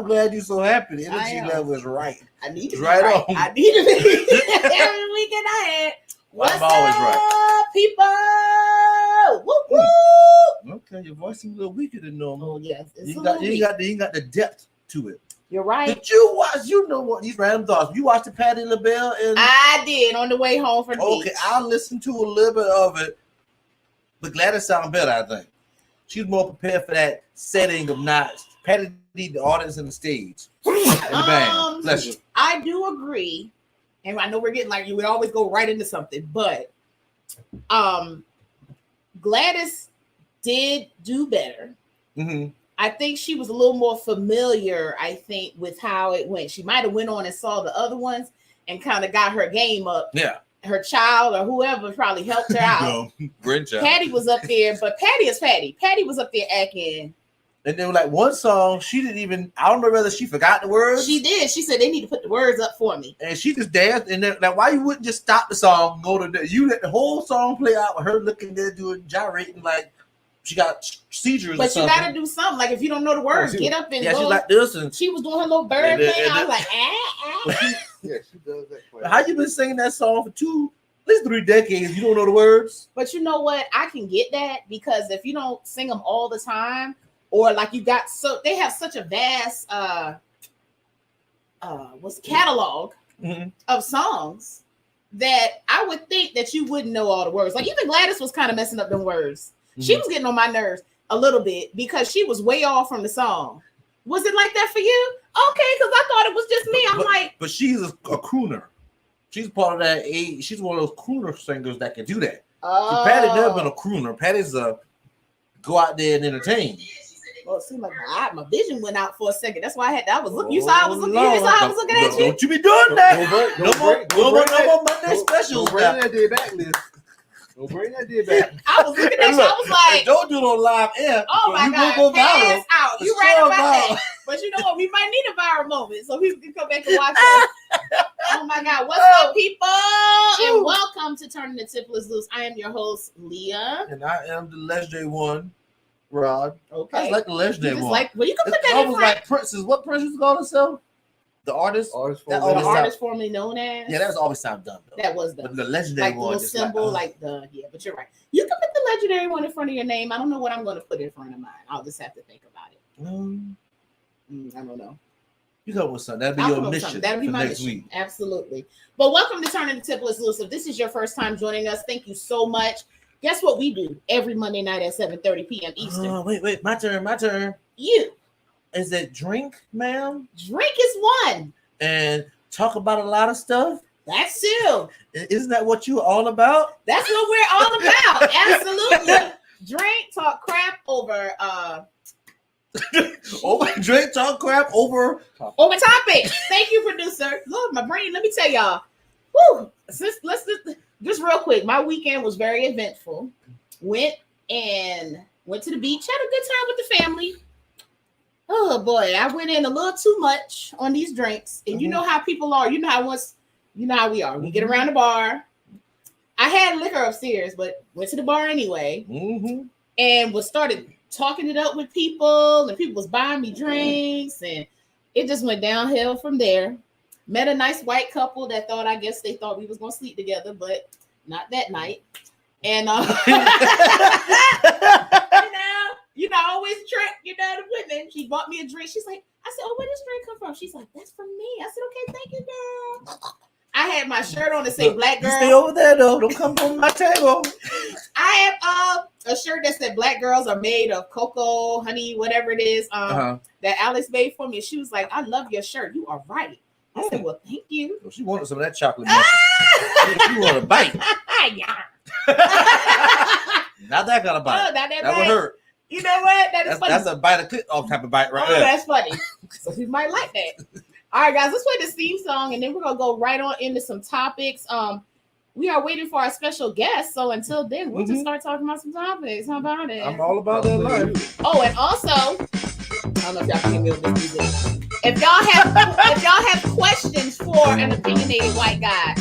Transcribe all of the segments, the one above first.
I'm glad you're so happy. The energy level is right. I need to be right on. I need to be every weekend I had. What's always up, right. people? Woo woo. Okay, your voice seems a little weaker than normal. Oh yes, you ain't got the depth to it. You're right. Did you watch? You know what? These random thoughts. You watched the Patti LaBelle and I did on the way home from the beach. Okay, I listened to a little bit of it, but Gladys sounded better. I think she's more prepared for that setting of not Patti need the audience and the stage and the band. Bless you. I do agree, and I know we're getting like you. We always go right into something, but Gladys did do better. Mm-hmm. I think she was a little more familiar, I think, with how it went. She might have went on and saw the other ones and kind of got her game up. Yeah. Her child or whoever probably helped her out. Grandchild. Patti was up there, but Patti is Patti. Patti was up there acting. And then like one song, she didn't even, I don't know whether she forgot the words. She did. She said they need to put the words up for me. And she just danced. And then like, why you wouldn't just stop the song, go to the, you let the whole song play out with her looking there doing gyrating like she got seizures but or something. But you got to do something. Like if you don't know the words, get up and go. She's like this. And she was doing her little bird thing. I was like, Yeah, she does that. How you been singing that song for at least 3 decades? You don't know the words? But you know what? I can get that because if you don't sing them all the time, or like you got they have such a vast catalog of songs that I would think that you wouldn't know all the words. Like even Gladys was kind of messing up them words. She was getting on my nerves a little bit because she was way off from the song. Was it like that for you? Okay, because I thought it was just me. But she's a crooner. She's part of that age. She's one of those crooner singers that can do that. So Patti never been a crooner. Patti's a go out there and entertain. Well, it seemed like my vision went out for a second. That's why I was looking. You saw I was looking. You saw I was looking at you. Don't you be doing that? No more Monday specials. Don't bring that day back, Liz. Don't bring that day back. I was looking at you. I was like, don't do it on live air. Oh my God, go pass out. You right about that. But you know what? We might need a viral moment so people can come back and watch us. Oh my God. What's up, people? And welcome to Turning the Tipplers Loose. I am your host, Leah. And I am the legendary one, Rod. Okay. I like the legendary one. Well, you can put that in almost like Prince's. What Prince was called himself? The artist? The artist formerly known as? Yeah, that's always sound dumb, though. That was dumb. But the legendary like one. Like the symbol, like the, yeah, but you're right. You can put the legendary one in front of your name. I don't know what I'm going to put in front of mine. I'll just have to think about it. I don't know. You come with something. That'll be your mission. That'll be my mission. Week. Absolutely. But welcome to Turning the Tipplers Loose. If this is your first time joining us, thank you so much. Guess what we do every Monday night at 7:30 p.m. Eastern? Oh, wait. My turn. You. Is it drink, ma'am? Drink is one. And talk about a lot of stuff. That's two. Isn't that what you're all about? That's what we're all about. Absolutely. Drink, talk crap over drink, talk crap over topic. Thank you, producer. Lord, my brain. Let me tell y'all. Woo. Just real quick. My weekend was very eventful. Went to the beach. Had a good time with the family. Oh boy, I went in a little too much on these drinks, and you know how people are. You know how we are. We get around the bar. I had liquor upstairs, but went to the bar anyway, and started talking it up with people, and people was buying me drinks, and it just went downhill from there. Met a nice white couple that they thought we was gonna sleep together, but not that night. And I always trick, the women. She bought me a drink. She's like, I said, oh, where does drink come from? She's like, that's from me. I said, okay, thank you, girl. I had my shirt on to say black girl. You stay over there, though. Don't come on my table. I have a shirt that said black girls are made of cocoa, honey, whatever it is, that Alex made for me. She was like, I love your shirt. You are right. I said, well, thank you. She wanted some of that chocolate milk. She wanted a bite. Not that kind of bite. Oh, not that would hurt. You know what? That's funny. That's a bite of clip off type of bite right there. That's funny. So you might like that. All right, guys, let's play this theme song, and then we're going to go right on into some topics. We are waiting for our special guest, so until then, we'll just start talking about some topics. How about it? I'm all about that life. Oh, and also, I don't know if y'all can hear me with this music. If y'all have questions for an opinionated white guy,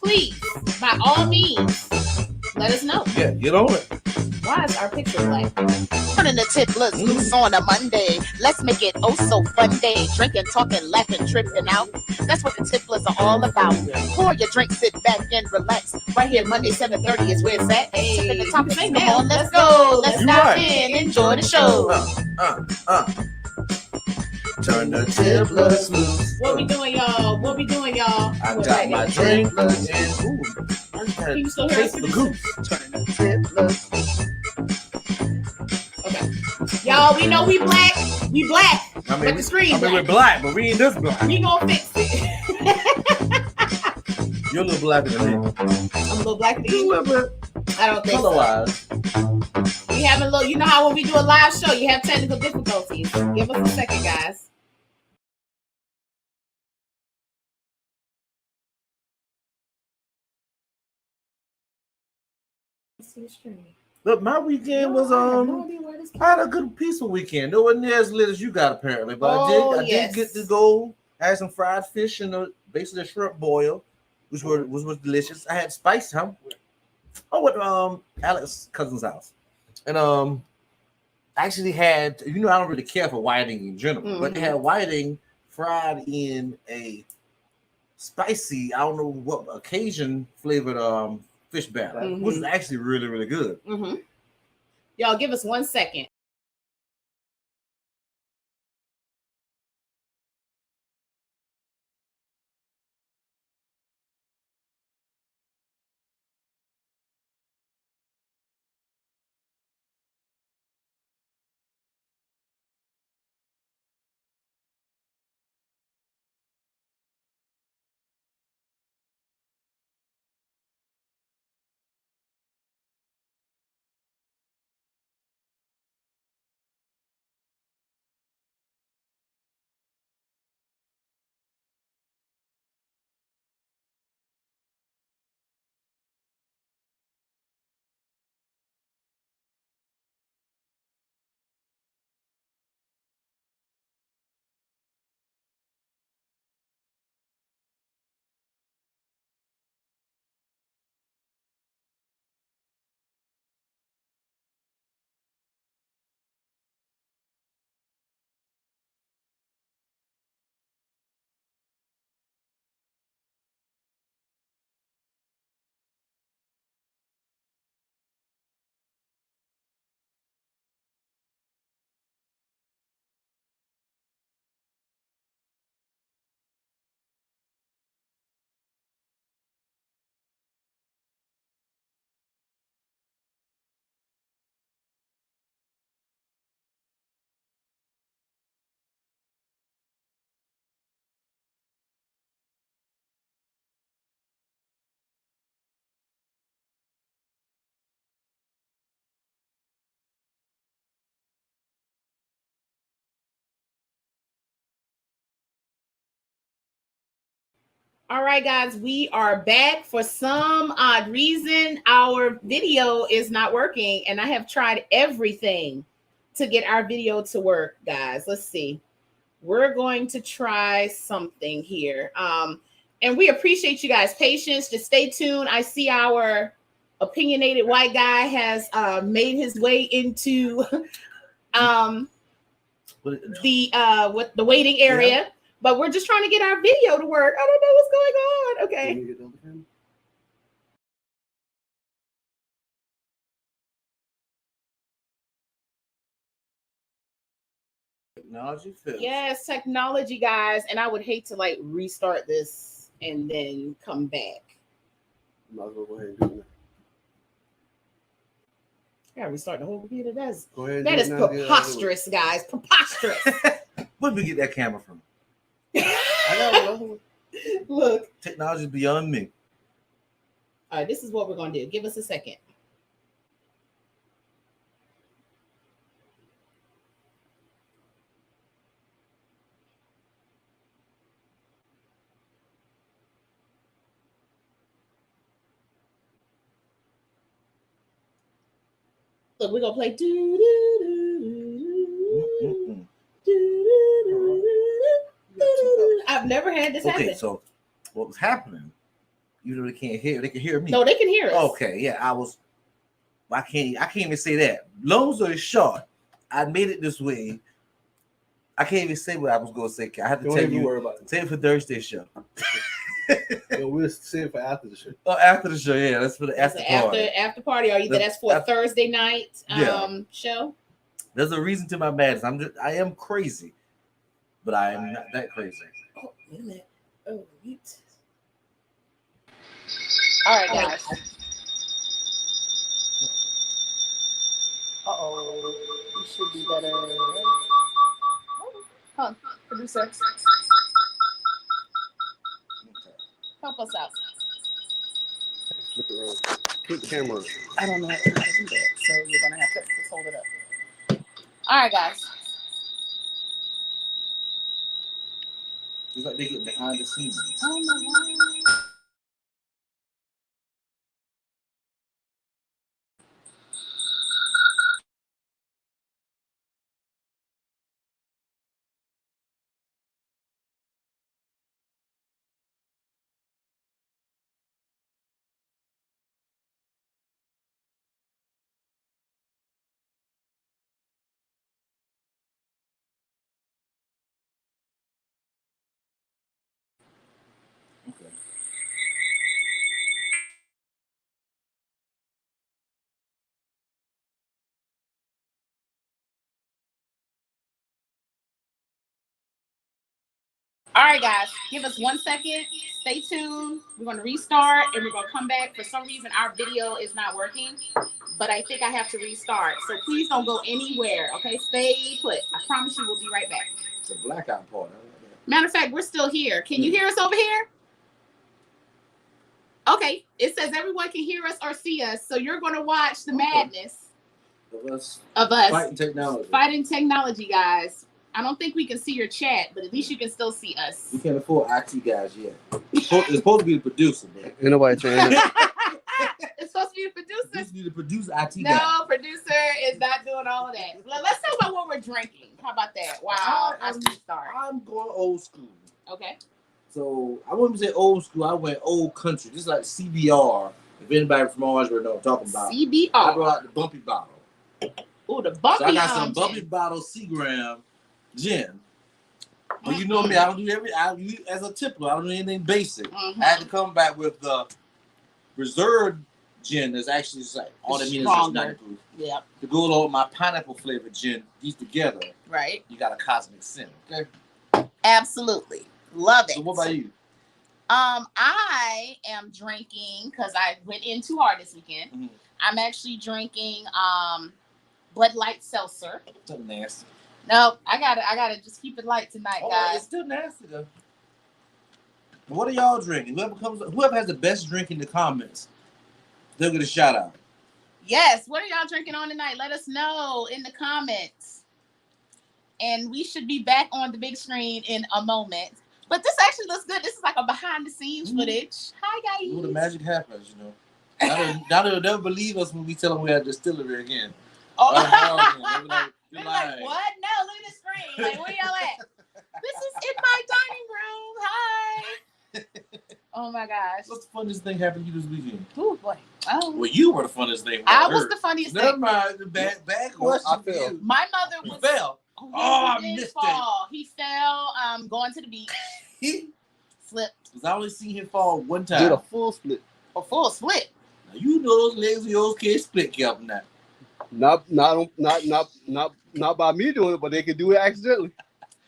please, by all means, let us know. Yeah, get on it. Why is our picture black? Turning the tipplers loose on a Monday. Let's make it oh so fun day. Drinking, talking, laughing, tripping out. That's what the tipplers are all about. Pour your drink, sit back and relax. Right here, Monday 7:30 is where it's at. Hey, Sipping the topic, hey, come now, on, let's go. Let's You dive right. in, enjoy the show. Turn the tipplers loose. What we doing, y'all? What we doing, y'all? I What, got right my now? drink and ooh, I just Can you gotta still hear us, taste the producer? goose. Turning the tipplers. Okay. Y'all, we know we black. We black. I But the screen we're black. black, but we ain't this black. We gonna fix it. You're a little blacker than me. I'm a little black Just a thing. little bit. I don't think so. Color-wise. We have a little, you know how when we do a live show, you have technical difficulties. Give us a second, guys. Let's see the screen. Look, my weekend was I have no idea where this I had a good peaceful weekend. It wasn't as lit as you got apparently, but I yes. did get to go. I had some fried fish and basically a shrimp boil, which was delicious. I had spice, huh? I went to Alex's cousin's house, and I actually had, I don't really care for whiting in general, but they had whiting fried in a spicy, I don't know what occasion flavored fish batter, which was actually really, really good. Y'all give us 1 second. All right, guys, we are back. For some odd reason, our video is not working, and I have tried everything to get our video to work, guys. Let's see. We're going to try something here. And we appreciate you guys' patience. Just stay tuned. I see our opinionated white guy has made his way into the waiting area. Yeah. But we're just trying to get our video to work. I don't know what's going on. Okay. Technology fails. Yes, technology, guys. And I would hate to like restart this and then come back. Might as well go ahead and do it. Yeah, restart the whole computer. That is now, preposterous, guys. Preposterous. Where did we get that camera from? I got another one. Look. Technology is beyond me. All right, this is what we're going to do. Give us a second. Look, we're going to play. I've never had this happen. Okay, so what was happening? You know they can't hear. They can hear me. No, they can hear us. Okay, yeah, I was I can't even say that. Long story short, I made it this way. I can't even say what I was going to say. I have to Don't tell even you. worry about it. Tell you for Thursday show. Yo, we'll save it for after the show. Oh, after the show, yeah. That's for the after party. After party, or either that's for a Thursday night show. There's a reason to my madness. I am crazy, but I am not that crazy. Oh, wait a minute. Oh, wait. All right, guys. Uh-oh. You should be better. Huh, producer. Help us out. Flip it around. Flip the camera. I don't know how to do that, so you're going to have to just hold it up. All right, guys. It's like they get behind the scenes. Oh, my God. Okay. All right, guys, give us 1 second. Stay tuned. We're going to restart and we're going to come back. For some reason, our video is not working, but I think I have to restart. So please don't go anywhere, okay? Stay put. I promise you we'll be right back. It's a blackout part. Matter of fact, we're still here. Can you hear us over here? Okay. It says everyone can hear us or see us. So you're going to watch the madness of us fighting technology, guys. I don't think we can see your chat, but at least you can still see us. We can't afford IT guys yet. It's supposed to be the producer, man. Ain't nobody trying to. It's supposed to be the producer. This be the producer IT No, guy. producer is not doing all of that. Let's talk about what we're drinking. How about that? Wow, I'm going old school. Okay. So I wouldn't say old school. I went old country. Just like CBR. If anybody from Orangeburg know what I'm talking about. CBR. I brought out the bumpy bottle. Oh, the bumpy. So I got some bumpy bottle Seagram gin. But you know me, I don't do as a Tippler. I don't do anything basic. I had to come back with the reserve gin that's actually just like all that means is 90 proof. Yeah. To go along with my pineapple flavored gin, these together. Right. You got a cosmic sin. Okay. Absolutely. Love it. So what about you? I am drinking because I went in too hard this weekend. Mm-hmm. I'm actually drinking Bud Light Seltzer. So nasty. No, I gotta just keep it light tonight, guys. It's still nasty though. What are y'all drinking? Whoever has the best drink in the comments, they'll get a shout out. Yes. What are y'all drinking on tonight? Let us know in the comments. And we should be back on the big screen in a moment. But this actually looks good. This is like a behind the scenes footage. Hi guys. Well, the magic happens, you know. Now they'll never believe us when we tell them we have distillery again. Oh, They're like, what? No, look at the screen. Like, where y'all at? This is in my dining room. Hi. Oh my gosh. What's the funniest thing happened to you this weekend? Oh boy. Oh. Well, you were the funniest thing. I was the funniest thing. Never mind. The bad question. I fell. My mother was. You fell. Oh, I missed fall. He fell. Going to the beach. He slipped. Because I only seen him fall one time. Did a full split. A full split. Now, you know those legs of yours can't split, Kelvin. Now. Not by me doing it, but they could do it accidentally.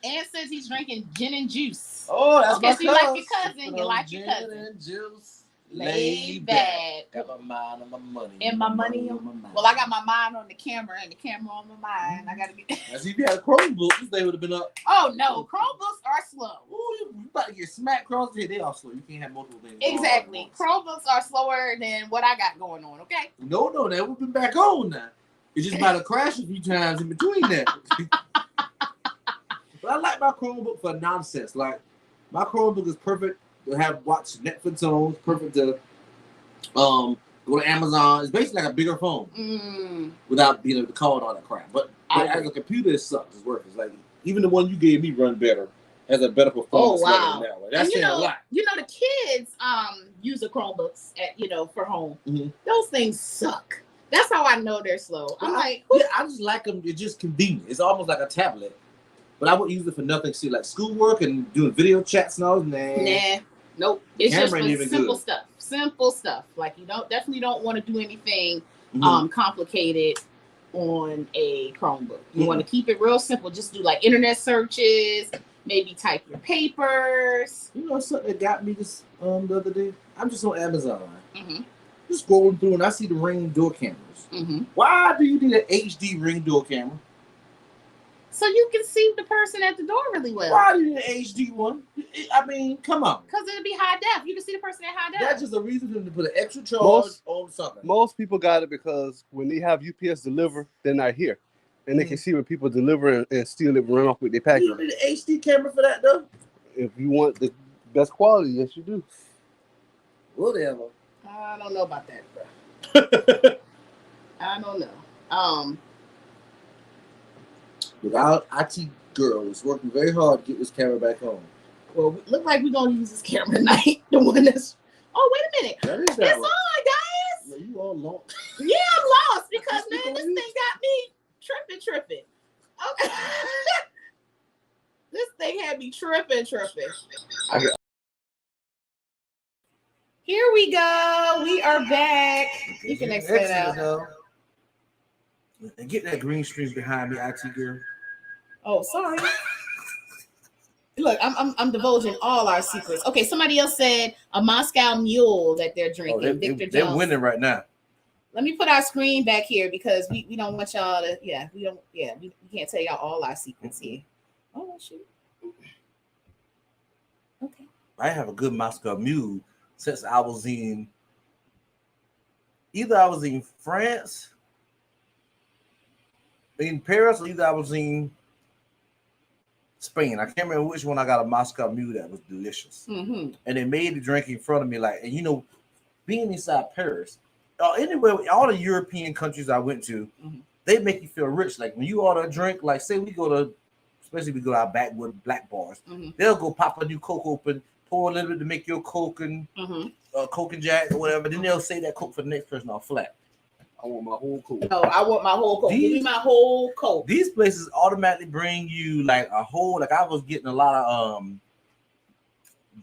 And says he's drinking gin and juice. Oh, that's guess you my like your cousin. You like your cousin. Gin and juice. Laid back. Got my mind on my money. And my money on my mind. Well, I got my mind on the camera and the camera on my mind. I gotta get. Now, see, if you had a Chromebook, this day would have been up. Oh no, Chromebooks are slow. Ooh, you about to get smacked across the head. They are slow. You can't have multiple things. Exactly. Chromebooks are slower than what I got going on. Okay. No, that would be back on now. It's just about to crash a few times in between that. But I like my Chromebook for nonsense. Like my Chromebook is perfect to have watch Netflix on. Perfect to go to Amazon. It's basically like a bigger phone without being able to call it all that crap. But as a computer, it sucks. It's worthless. Like even the one you gave me run better, has a better performance. Oh wow! That way. That's saying a lot. You know the kids use the Chromebooks at for home. Mm-hmm. Those things suck. That's how I know they're slow. I'm like, yeah, I just like them. It's just convenient. It's almost like a tablet. But I wouldn't use it for nothing. See, like schoolwork and doing video chats and all. nah, nope. It's just Camera ain't for even simple good. stuff. Simple stuff. Like you definitely don't want to do anything Mhm. complicated on a Chromebook. You want to keep it real simple. Just do like internet searches, maybe type your papers. You know something that got me this the other day? I'm just on Amazon. Mm-hmm. Just scrolling through and I see the Ring door cameras. Mm-hmm. Why do you need an HD Ring door camera? So you can see the person at the door really well. Why do you need an HD one? I mean, come on. Because it'll be high def. You can see the person at high def. That's just a reason for them to put an extra charge on something. Most people got it because when they have UPS deliver, they're not here. And they can see when people deliver and steal it and run off with their package. You don't need an HD camera for that, though. If you want the best quality, yes, you do. Whatever. I don't know about that, bro. I don't know. Look, our IT girl is working very hard to get this camera back home. Well, it look like we're gonna use this camera tonight. The one that's. Oh, wait a minute. That is that It's one. on, guys. Yeah, you all lost. Yeah, I'm lost because man, this thing got me tripping. Okay. This thing had me tripping. Here we go. We are back. You can exit out. And get that green screen behind me, IT girl. Oh, sorry. Look, I'm divulging all our secrets. Okay, somebody else said a Moscow Mule that they're drinking. Victor They're Jones. winning right now. Let me put our screen back here because we don't want y'all to. We can't tell y'all all our secrets here. Oh shoot. Okay. I have a good Moscow Mule since I was in France, in Paris, or either I was in Spain. I can't remember which one I got a Moscow Mule that was delicious. Mm-hmm. And they made the drink in front of me, like, and you know, being inside Paris, anywhere, all the European countries I went to, they make you feel rich. Like when you order a drink, like say we go to, especially we go to our backwood black bars, they'll go pop a new Coke open, pour a little bit to make your Coke and Coke and Jack or whatever. Then they'll say that Coke for the next person off flat. I want my whole Coke. No, I want my whole Coke. Give me my whole Coke. These places automatically bring you like a whole, like I was getting a lot of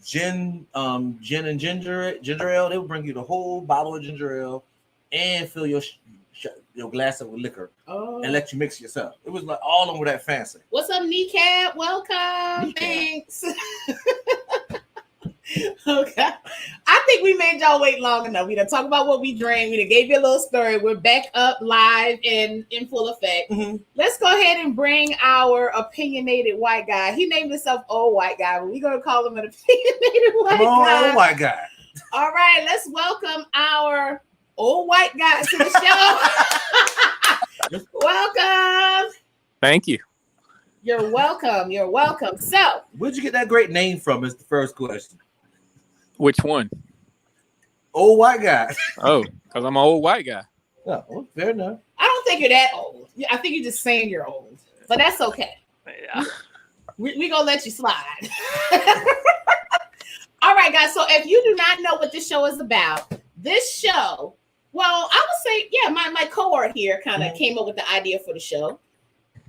gin and ginger ale. They would bring you the whole bottle of ginger ale and fill your glass up with liquor and let you mix it yourself. It was like all over that fancy. What's up, Kneecap? Welcome. Kneecap. Thanks. Okay. I think we made y'all wait long enough. We done talk about what we drank. We done gave you a little story. We're back up live and in full effect. Let's go ahead and bring our opinionated white guy. He named himself Old White Guy, but we're going to call him an opinionated white guy. Old white guy. All right, let's welcome our old white guy to the show. Welcome. Thank you. You're welcome. You're welcome. So, where'd you get that great name from? Is the first question. Which one? Old white guy. Oh, because I'm an old white guy. Oh, well, fair enough. I don't think you're that old. I think you're just saying you're old, but that's okay. Yeah. We're going to let you slide. All right, guys. So if you do not know what this show is about, this show, well, I would say, yeah, my cohort here kind of came up with the idea for the show.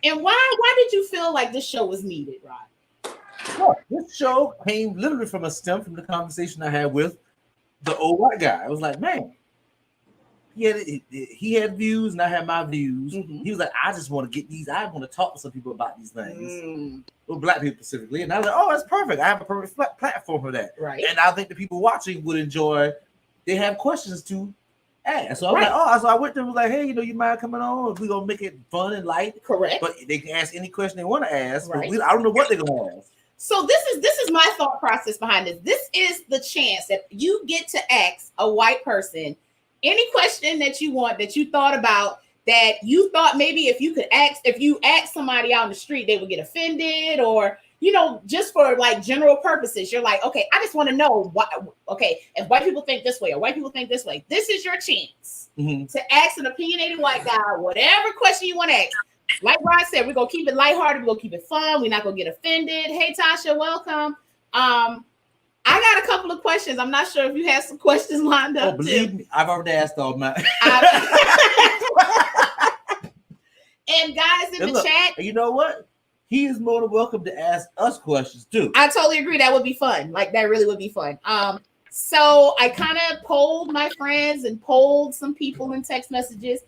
And why did you feel like this show was needed, Rod? Well, this show came literally from a stem from the conversation I had with the old white guy. I was like, man, he had views and I had my views. He was like, I just want to get these. I want to talk to some people about these things, well, black people specifically. And I was like, oh, that's perfect. I have a perfect platform for that. Right. And I think the people watching would enjoy. They have questions to ask. So I was like, oh, so I went there and was like, hey, you mind coming on? We're gonna make it fun and light. Correct. But they can ask any question they want to ask. Right. But I don't know what they're gonna ask. So this is my thought process behind this. This is the chance that you get to ask a white person any question that you want, that you thought about, that you thought maybe if you ask somebody out in the street, they would get offended, or just for like general purposes. You're like, okay, I just want to know what. Okay, if white people think this way or white people think this way, this is your chance to ask an opinionated white guy whatever question you want to ask. Like Rod said, we're gonna keep it lighthearted. We're gonna keep it fun. We're not gonna get offended. Hey, Tasha, welcome. I I got a couple of questions. I'm not sure if you have some questions lined up. Oh, believe me, I've already asked all mine. And guys in And the look, chat, you know what? He is more than welcome to ask us questions too. I totally agree. That would be fun. Like that really would be fun. So I kind of polled my friends and polled some people in text messages,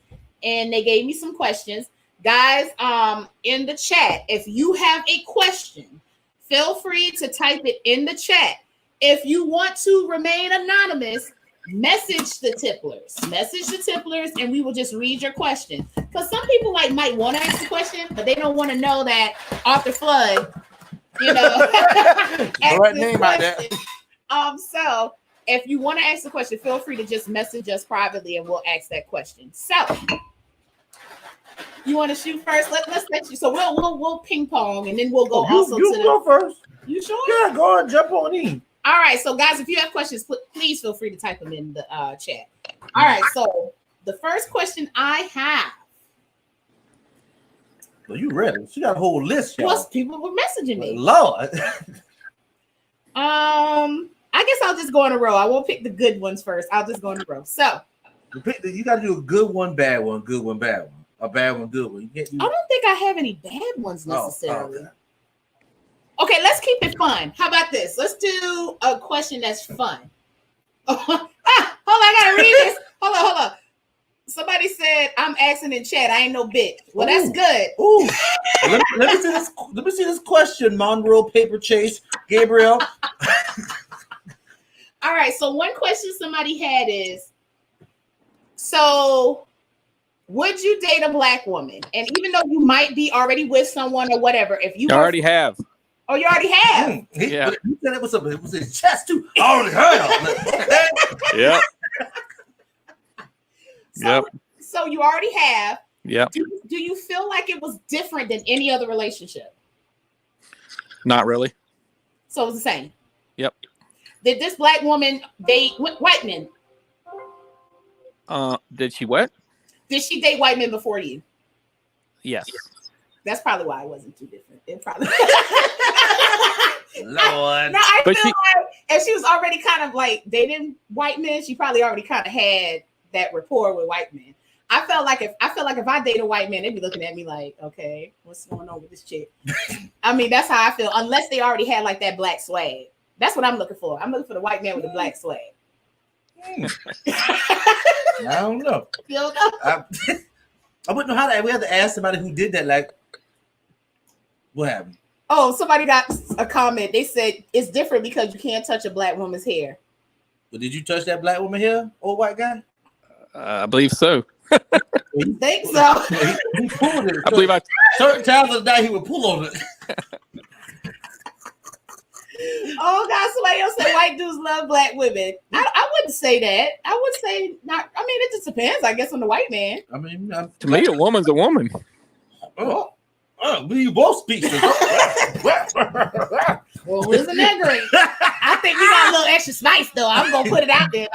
and they gave me some questions. Guys, in the chat, if you have a question, feel free to type it in the chat. If you want to remain anonymous, message the Tipplers. Message the Tipplers, and we will just read your question. Because some people might want to ask a question, but they don't want to know that Arthur Flood, The right name out there. So if you want to ask the question, feel free to just message us privately, and we'll ask that question. So you want to shoot first? Let's let you. So we'll ping pong, and then we'll go. You go first. You sure? Yeah, go on, jump on in. All right, so guys, if you have questions, please feel free to type them in the chat. All right, so the first question I have. Well, you ready? She got a whole list, y'all. Plus, people were messaging me. Lord. I guess I'll just go in a row. I won't pick the good ones first. I'll just go in a row. So you got to do a good one, bad one, good one, bad one, a bad one, good one. You can't do. I don't think I have any bad ones necessarily. Oh, okay. Okay, let's keep it fun. How about this? Let's do a question that's fun. Hold on, I gotta read this. Hold on. Somebody said I'm asking in chat. I ain't no bitch. Well, that's good. Ooh. let me see this. Let me see this question. Monroe, Paper Chase, Gabriel. All right. So one question somebody had is, so would you date a black woman? And even though you might be already with someone or whatever, if you already have. Oh, you already have. Yeah. He said it was his chest too. I already have. Yep. So you already have. Yep. Do you feel like it was different than any other relationship? Not really. So it was the same. Yep. Did this black woman date white men? Did she what? Did she date white men before you? Yes. That's probably why it wasn't too different. It probably. Lord. No, I feel like if she was already kind of like dating white men, she probably already kind of had that rapport with white men. I felt like if I date a white man, they'd be looking at me like, okay, what's going on with this chick? I mean, that's how I feel. Unless they already had like that black swag. That's what I'm looking for. I'm looking for the white man with the black swag. I don't know. You don't know? I wouldn't know how to. We had to ask somebody who did that. Like, what happened? Oh, somebody got a comment. They said it's different because you can't touch a black woman's hair. Well, did you touch that black woman here, old white guy? I believe so. You think so? He pulled it. I believe I. Certain times of the night he would pull on it. Oh God! Somebody else said white dudes love black women. I wouldn't say that. I would say not. I mean, it just depends, I guess, on the white man. I mean, To me, a woman's a woman. We both speak. Well, isn't that great? I think we got a little extra spice, though. I'm gonna put it out there.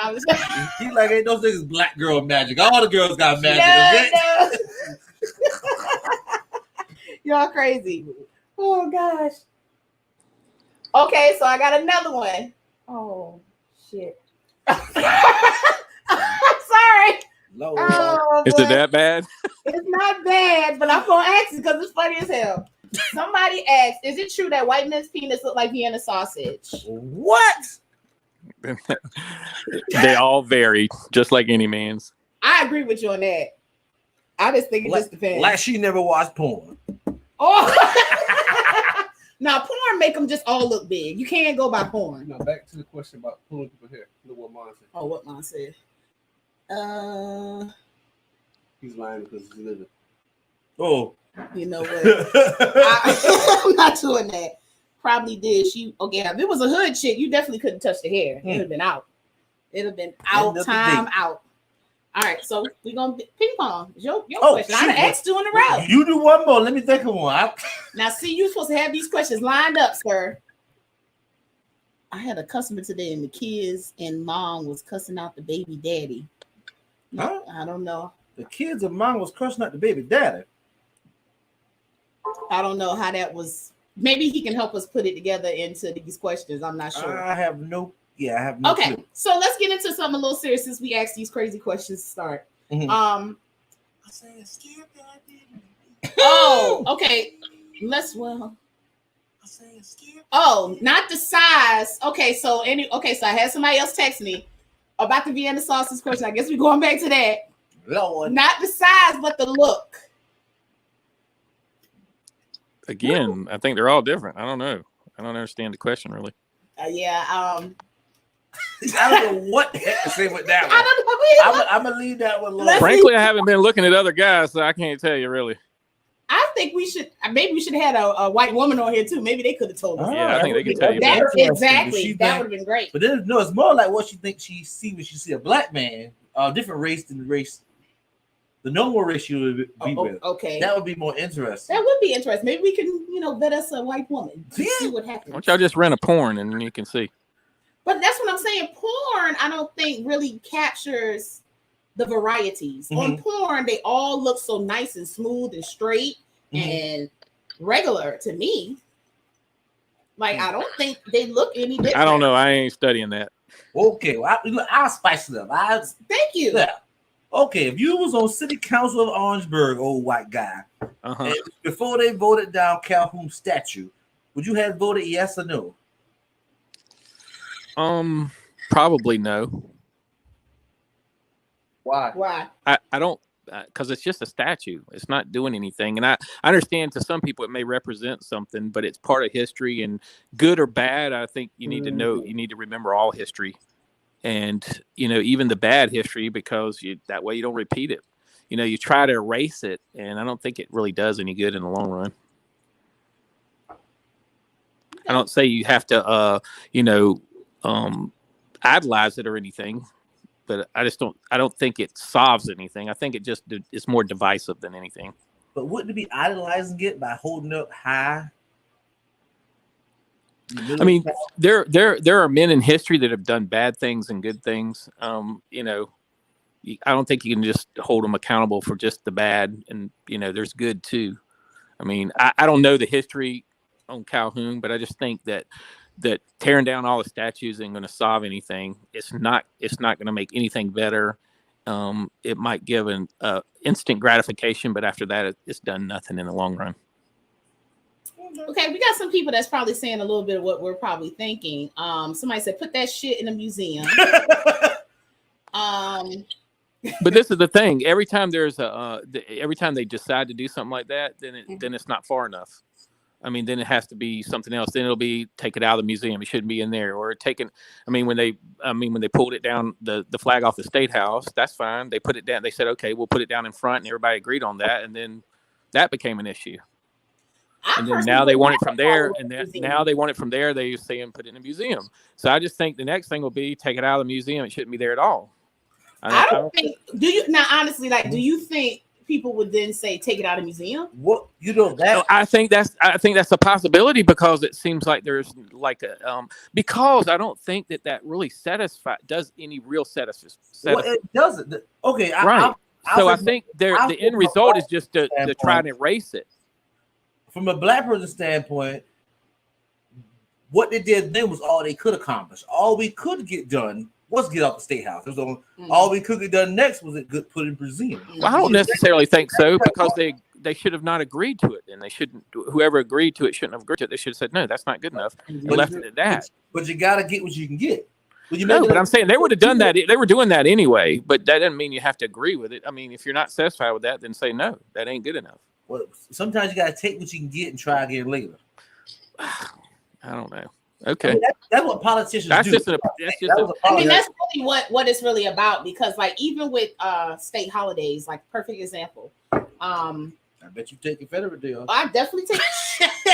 He's like, ain't those niggas black girl magic. All the girls got magic. No. Y'all crazy. Oh gosh. Okay, so I got another one. Oh shit. I'm sorry. Lord. Oh, Is it that bad? It's not bad, but I'm gonna ask it because it's funny as hell. Somebody asked, is it true that white men's penis look like Vienna sausage? What? They all vary, just like any man's. I agree with you on that. I just think it just depends. Like she never watched porn. Oh, now porn make them just all look big. You can't go by porn. Now back to the question about pulling people hair. Look what mine said. Oh, what mine said? He's lying because he's living. Oh. You know what? I'm not doing that. Probably did. Okay, if it was a hood chick, you definitely couldn't touch the hair. It would have been out. It'd have been out, time out. All right, so we're going to ping pong. Your question. I asked you in a row. You do one more. Let me think of one. Now, see, you're supposed to have these questions lined up, sir. I had a customer today, and the kids and mom was cussing out the baby daddy. Huh? I don't know. The kids and mom was cussing out the baby daddy. I don't know how that was maybe he can help us put it together into these questions. I'm not sure. I have no Okay, clue. so let's get into something a little serious since we asked these crazy questions to start. Mhm. I say skip that. Oh, okay. Oh, not the size. Okay, so I had somebody else text me about the Vienna sausage question. I guess we're going back to that. Lord. Not the size, but the look. Again, I think they're all different. I don't know. I don't understand the question really. Yeah. I don't know what the heck to say with that one. I don't know. I'm gonna leave that one alone. Frankly, I haven't been looking at other guys, so I can't tell you really. I think we should have had a white woman on here too. Maybe they could have told us. Yeah, I think they could tell you. Exactly. That would have been great. But then, no, it's more like what she thinks she see when she see a black man, different race than the race, the normal race you would be with. Okay, that would be more interesting. That would be interesting. Maybe we can, vet us a white woman to see what happens. Why don't y'all just rent a porn and you can see? But that's what I'm saying. Porn, I don't think really captures the varieties. Mm-hmm. On porn, they all look so nice and smooth and straight and regular to me. Like, I don't think they look any different. I don't know. I ain't studying that. Okay, well, I'll spice it up. Thank you. Yeah. Okay, if you was on City Council of Orangeburg, old white guy, and before they voted down Calhoun's statue, would you have voted yes or no? Probably no. Why? I don't, because it's just a statue. It's not doing anything. And I understand to some people it may represent something, but it's part of history. And good or bad, I think you need to know. You need to remember all history, and even the bad history, because that way you don't repeat it. You try to erase it, and I don't think it really does any good in the long run. I don't say you have to, idolize it or anything, but I don't think it solves anything. I think it's more divisive than anything. But wouldn't it be idolizing it by holding up high? I mean, there are men in history that have done bad things and good things. I don't think you can just hold them accountable for just the bad, and there's good too. I mean, I don't know the history on Calhoun, but I just think that tearing down all the statues ain't going to solve anything. It's not going to make anything better. It might give an instant gratification, but after that, it's done nothing in the long run. Okay, we got some people that's probably saying a little bit of what we're probably thinking. Somebody said, "Put that shit in a museum." But this is the thing: every time every time they decide to do something like that, then it's not far enough. I mean, then it has to be something else. Then it'll be take it out of the museum. It shouldn't be in there. Or when they pulled it down, the flag off the State House, that's fine. They put it down. They said, okay, we'll put it down in front, and everybody agreed on that. And then that became an issue. And then now they want it from there. And now they want it from there. They say and put it in a museum. So I just think the next thing will be take it out of the museum. It shouldn't be there at all. I don't think. Do you now honestly do you think people would then say take it out of museum? What that? I think that's a possibility, because it seems like there's because I don't think that really does any real satisfaction. Well, it doesn't. Okay, right. I think the end result is just to try and erase it. From a black person's standpoint, what they did then was all they could accomplish. All we could get done was get off the State House. All we could get done next was put in museum. Well, I don't necessarily think so, because they should have not agreed to it, and they shouldn't. Whoever agreed to it shouldn't have agreed to it. They should have said no, that's not good enough, and left it at that. But you got to get what you can get. But I'm saying they would have done that. They were doing that anyway, but that doesn't mean you have to agree with it. I mean, if you're not satisfied with that, then say no, that ain't good enough. Well, sometimes you got to take what you can get and try again later. I don't know. Okay, I mean, that's what politicians do. That's really what it's really about, because even with state holidays, perfect example. I bet you take Confederate Day off. I definitely take.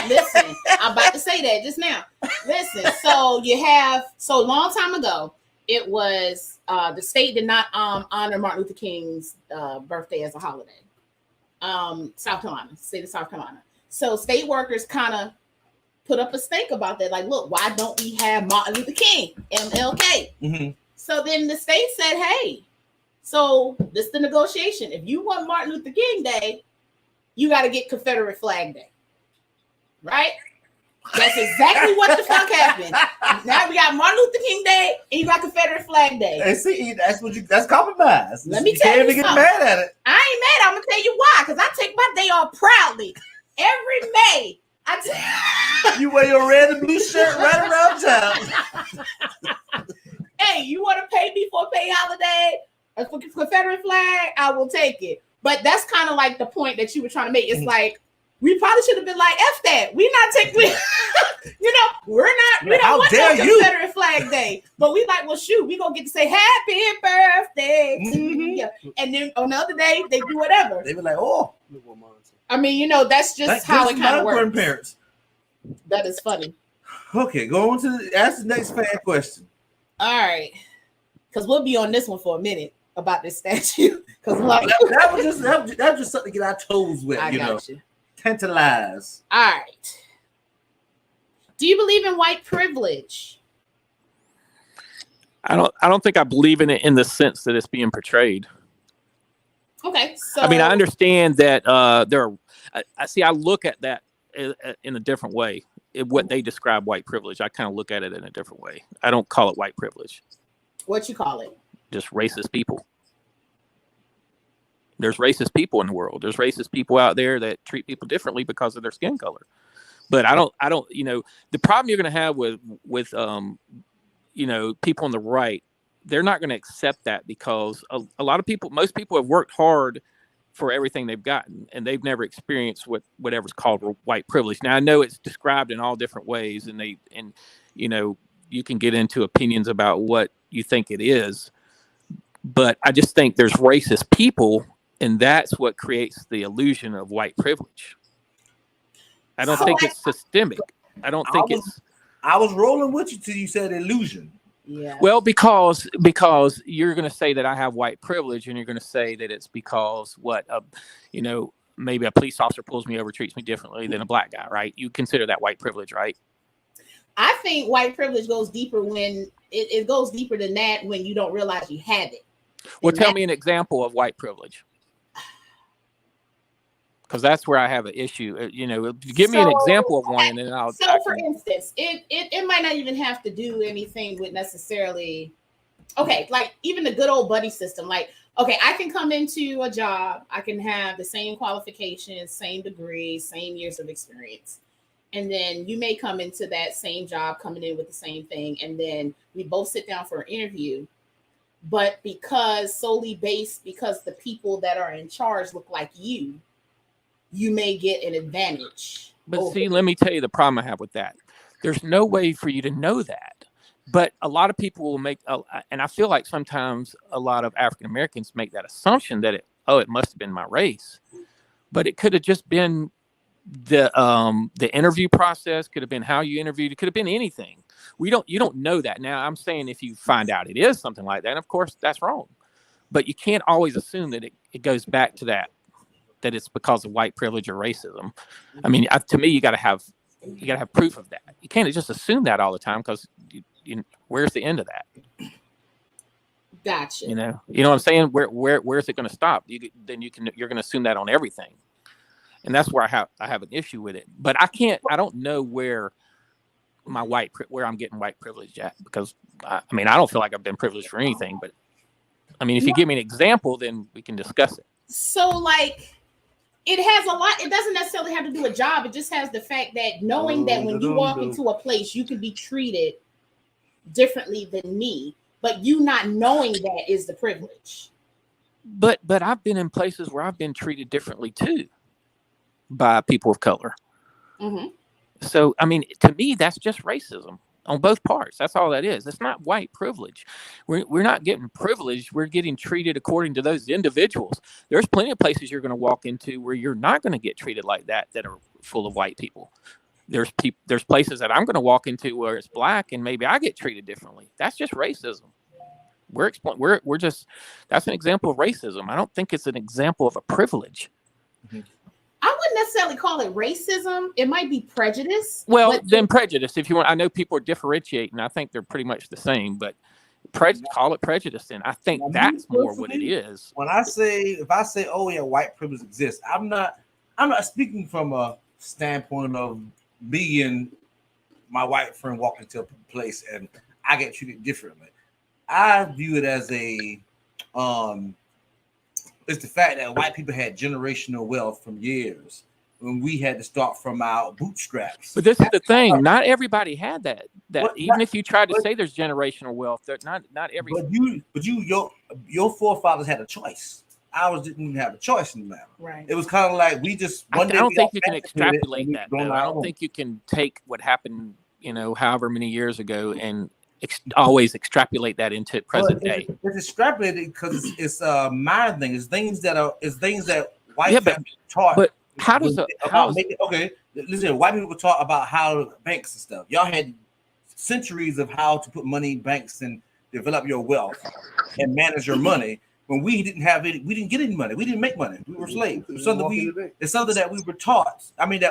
Listen, I'm about to say that just now. Listen, so a long time ago, it was the state did not honor Martin Luther King's birthday as a holiday. State of South Carolina. So state workers kind of put up a stink about that. Look, why don't we have Martin Luther King, MLK? Mm-hmm. So then the state said, hey, so this is the negotiation. If you want Martin Luther King Day, you got to get Confederate Flag Day. Right? That's exactly what the fuck happened. Now we got Martin Luther King Day and you got Confederate Flag Day. And see, that's compromise. Let me you tell can't you even something. get mad at it. I ain't mad. I'm gonna tell you why. Because I take my day off proudly every May. You wear your red and blue shirt right around town. Hey, you want to pay me for a pay holiday for Confederate flag? I will take it. But that's kind of like the point that you were trying to make. It's like we probably should have been like, F that. We not taking, we don't want no Confederate flag day. But we like, well, shoot, we gonna get to say happy birthday to you. And then on the other day, they do whatever. They be like, oh. I mean, that's just how it kind of works. Parents. That is funny. Okay, go on to ask the next fan question. All right, because we'll be on this one for a minute about this statue. Because that was just something to get our toes wet. I got you. Tantalize. All right. Do you believe in white privilege? I don't think I believe in it in the sense that it's being portrayed. Okay, so I mean, I understand that I look at that in a different way. What they describe white privilege, I kind of look at it in a different way. I don't call it white privilege. What you call it? Just racist people. There's racist people in the world. There's racist people out there that treat people differently because of their skin color. But I don't, the problem you're going to have with people on the right, they're not going to accept that because a lot of people, most people have worked hard for everything they've gotten, and they've never experienced whatever's called white privilege. Now I know it's described in all different ways, and you can get into opinions about what you think it is, but I just think there's racist people, and that's what creates the illusion of white privilege. I don't think it's systemic. I don't think it's. I was rolling with you till you said illusion. Yeah. Well, because you're going to say that I have white privilege, and you're going to say that it's because maybe a police officer pulls me over, treats me differently than a black guy, right? You consider that white privilege, right? I think white privilege goes deeper when it goes deeper than that when you don't realize you have it. Well, tell me an example of white privilege. Because that's where I have an issue. Give me an example of one, and then I'll. For instance, it might not even have to do anything with necessarily. Okay, like even the good old buddy system. Like, okay, I can come into a job, I can have the same qualifications, same degree, same years of experience, and then you may come into that same job, coming in with the same thing, and then we both sit down for an interview. But because the people that are in charge look like you may get an advantage. But see, let me tell you the problem I have with that. There's no way for you to know that. But a lot of people will make, and I feel like sometimes a lot of African Americans make that assumption that it must have been my race. But it could have just been the interview process, could have been how you interviewed, it could have been anything. You don't know that. Now I'm saying if you find out it is something like that, and of course that's wrong. But you can't always assume that it goes back to that it's because of white privilege or racism. I mean, to me, you got to have proof of that. You can't just assume that all the time because where's the end of that? Gotcha. You know what I'm saying? Where's it going to stop? You're going to assume that on everything, and that's where I have an issue with it. But I don't know where I'm getting white privilege at because I don't feel like I've been privileged for anything. But I mean, if you give me an example, then we can discuss it. So like. It has a lot. It doesn't necessarily have to do a job. It just has the fact that knowing that when you walk into a place, you can be treated differently than me, but you not knowing that is the privilege. But I've been in places where I've been treated differently too by people of color. Mm-hmm. So, I mean, to me, that's just racism on both parts. That's all that is. It's not white privilege. We're not getting privileged. We're getting treated according to those individuals. There's plenty of places you're going to walk into where you're not going to get treated like that are full of white people. There's places that I'm going to walk into where it's black and maybe I get treated differently. That's just racism. That's an example of racism. I don't think it's an example of a privilege. Mm-hmm. I wouldn't necessarily call it racism. It might be prejudice. Well, then prejudice, if you want. I know people are differentiating. I think they're pretty much the same, but call it prejudice. Then I think that's more what it is. If I say, oh yeah, white privilege exists, I'm not speaking from a standpoint of being my white friend walk into a place and I get treated differently. I view it as a it's the fact that white people had generational wealth from years when we had to start from our bootstraps. But this is the thing: not everybody had that. Even not, if you tried to say there's generational wealth, not every. But your forefathers had a choice. Ours didn't even have a choice in the matter. Right. It was kind of like we just I don't think you can extrapolate that. Though. I don't think you can take what happened, however many years ago, and always extrapolate that into present day. It's extrapolated because it's my thing. It's things that white people taught. But okay? Listen, white people were taught about how banks and stuff. Y'all had centuries of how to put money in banks and develop your wealth and manage your money. When we didn't have it, we didn't get any money. We didn't make money. We were slaves. It's something that we were taught. I mean,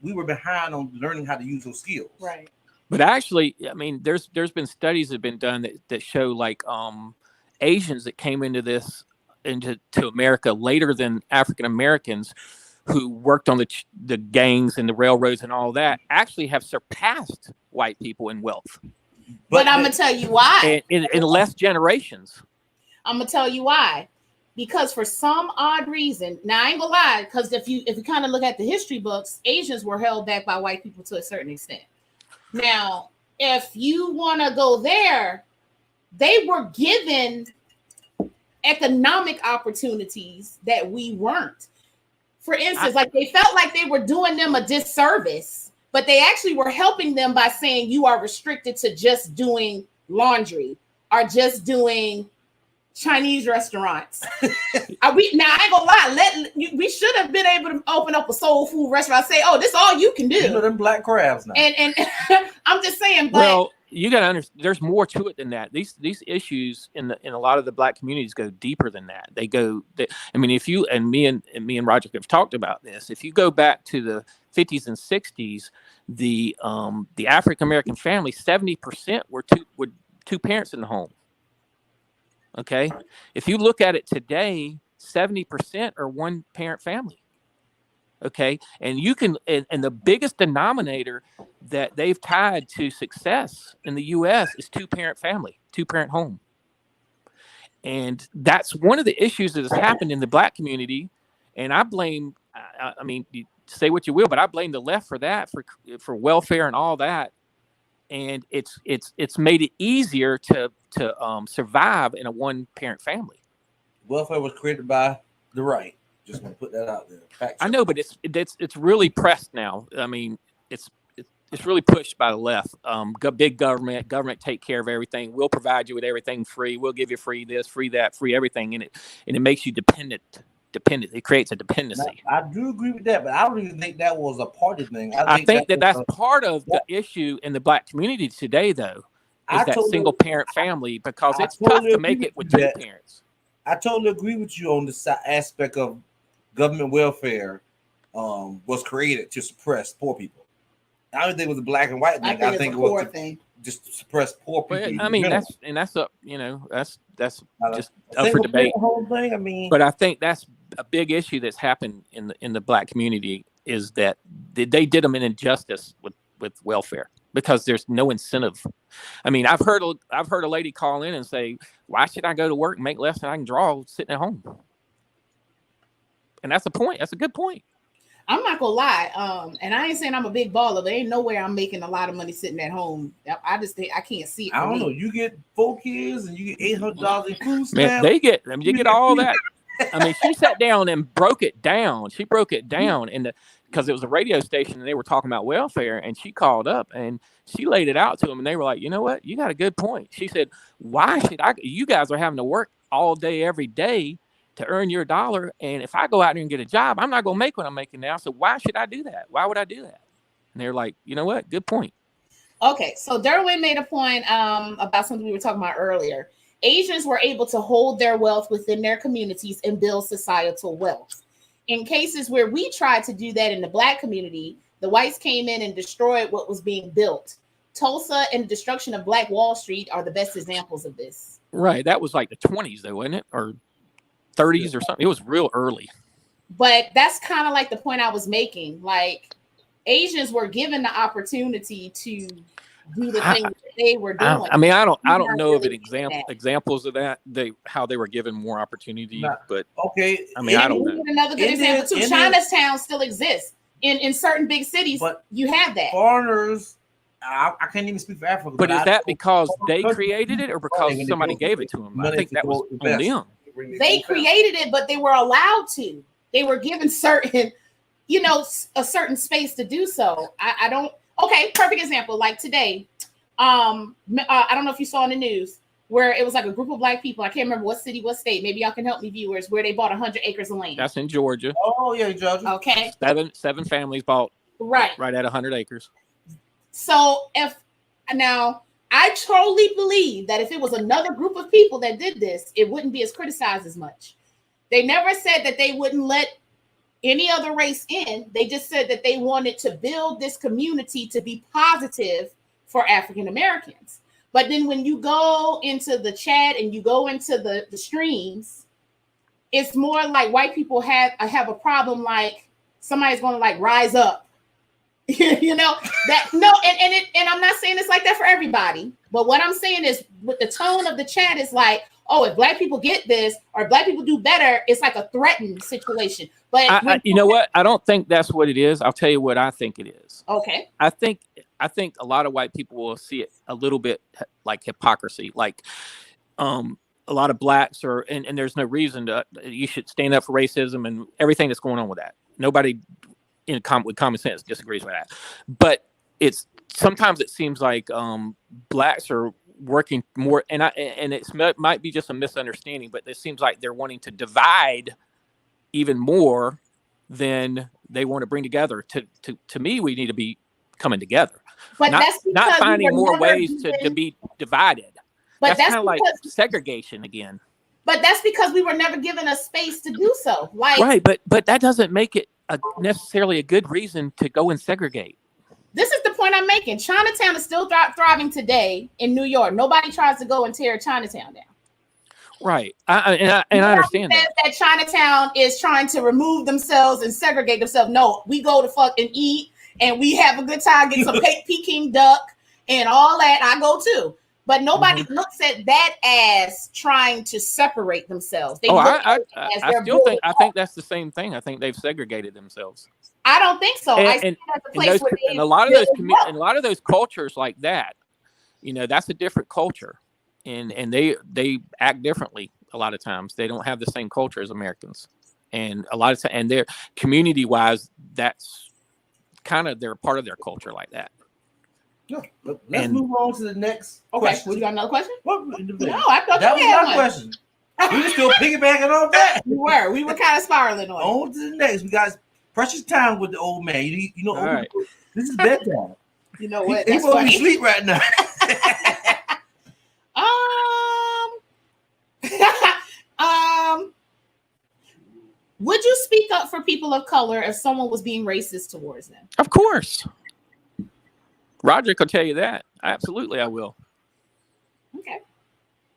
we were behind on learning how to use those skills. Right. But actually, I mean, there's been studies that have been done that show like Asians that came into America later than African Americans, who worked on the gangs and the railroads and all that, actually have surpassed white people in wealth. But I'm gonna tell you why. In less generations. I'm gonna tell you why. Because for some odd reason, now I ain't gonna lie, because if you kind of look at the history books, Asians were held back by white people to a certain extent. Now, if you want to go there, they were given economic opportunities that we weren't. For instance, like they felt like they were doing them a disservice, but they actually were helping them by saying you are restricted to just doing laundry or just doing Chinese restaurants. I ain't gonna lie. We should have been able to open up a soul food restaurant. Say, oh, this is all you can do. You know them black crabs now. And I'm just saying. But well, you got to understand. There's more to it than that. These issues in a lot of the black communities go deeper than that. I mean, if you and me and Roger have talked about this. If you go back to the 50s and 60s, the African American family, 70% were two parents in the home. Okay, if you look at it today, 70% are one parent family. Okay, and you can, and the biggest denominator that they've tied to success in the U.S. is two parent home, and that's one of the issues that has happened in the black community. And I blame, I mean, you say what you will, but I blame the left for that, for welfare and all that. And it's made it easier to survive in a one parent family. Welfare was created by the right. Just want to put that out there. I know, but it's really pressed now. I mean, it's really pushed by the left. Big government take care of everything. We'll provide you with everything free. We'll give you free this, free that, free everything, and it makes you dependent. It creates a dependency. Now, I do agree with that, but I don't even think that was a party thing. I think that's part of the issue in the black community today, though, is that single parent family, because it's tough to make it with two parents. I totally agree with you on the aspect of government welfare was created to suppress poor people. I don't think it was a black and white thing. I think it was just to suppress poor people. But, I mean, that's just up for debate. The whole thing, I mean, but I think that's a big issue that's happened in the black community, is that they did them an injustice with welfare, because there's no incentive. I mean, I've heard a lady call in and say, "Why should I go to work and make less than I can draw sitting at home?" And that's a point. That's a good point. I'm not gonna lie, and I ain't saying I'm a big baller. There ain't nowhere I'm making a lot of money sitting at home. I just think I can't see it. I don't know. You get 4 kids and you get $800 in food stamps. Man, you get all that. I mean, she sat down and broke it down. She broke it down because it was a radio station and they were talking about welfare, and she called up and she laid it out to them, and they were like, "You know what? You got a good point." She said, "Why should I? You guys are having to work all day, every day to earn your dollar. And if I go out there and get a job, I'm not going to make what I'm making now. So why should I do that? Why would I do that?" And they're like, "You know what? Good point." Okay. So Derwin made a point about something we were talking about earlier. Asians were able to hold their wealth within their communities and build societal wealth. In cases where we tried to do that in the black community, the whites came in and destroyed what was being built. Tulsa and the destruction of Black Wall Street are the best examples of this. Right. That was like the 20s though, wasn't it? Or 30s or something. It was real early. But that's kind of like the point I was making. Like, Asians were given the opportunity to do the things that they were doing. I don't know of an examples of that. How they were given more opportunity, but okay. I mean, I don't know. Another good example too. Chinatown still exists in certain big cities, but you have that. Foreigners, I can't even speak for Africa. But is that because they created it or because somebody gave it to them? I think that was on them. They created it, but they were allowed to. They were given certain, a certain space to do so. I don't. Okay, perfect example. Like today, I don't know if you saw in the news where it was like a group of Black people. I can't remember what city, what state. Maybe y'all can help me, viewers. Where they bought 100 acres of land. That's in Georgia. Oh yeah, Georgia. Okay. Seven families bought right at 100 acres. So now I totally believe that if it was another group of people that did this, it wouldn't be as criticized as much. They never said that they wouldn't let any other race in. They just said that they wanted to build this community to be positive for African Americans. But then when you go into the chat and you go into the streams, it's more like white people have a problem, like somebody's going to like rise up. And I'm not saying it's like that for everybody, but what I'm saying is with the tone of the chat is like, oh, if Black people get this or if Black people do better, it's like a threatened situation. But you know what? I don't think that's what it is. I'll tell you what I think it is. Okay. I think a lot of white people will see it a little bit like hypocrisy, like a lot of Blacks and there's no reason you should stand up for racism and everything that's going on with that. Nobody with common sense disagrees with that, but sometimes it seems like Blacks are working more, and it might be just a misunderstanding, but it seems like they're wanting to divide even more than they want to bring together. To me, we need to be coming together, but not finding more ways to be divided. But that's kind of like segregation again. But that's because we were never given a space to do so. Right, but that doesn't make it necessarily a good reason to go and segregate. This is the point I'm making. Chinatown is still thriving today in New York. Nobody tries to go and tear Chinatown down. Right. I understand that Chinatown is trying to remove themselves and segregate themselves. No, we go to fucking eat and we have a good time, get some Peking duck and all that. I go too. But nobody looks at that as trying to separate themselves. I think that's the same thing. I think they've segregated themselthey I don't think so. And a lot of those cultures like that, that's a different culture, and they act differently. A lot of times they don't have the same culture as Americans, and a lot of and they're community wise, that's kind of they're part of their culture like that. Yeah, let's move on to the next question. You got another question? No, I thought that you had was my question. We were still piggybacking on that. We were kind of spiraling on. On to the next. We got precious time with the old man. All right. This is bedtime. You know what? He's supposed to be asleep right now. Would you speak up for people of color if someone was being racist towards them? Of course. Roger could tell you that. Absolutely, I will. Okay.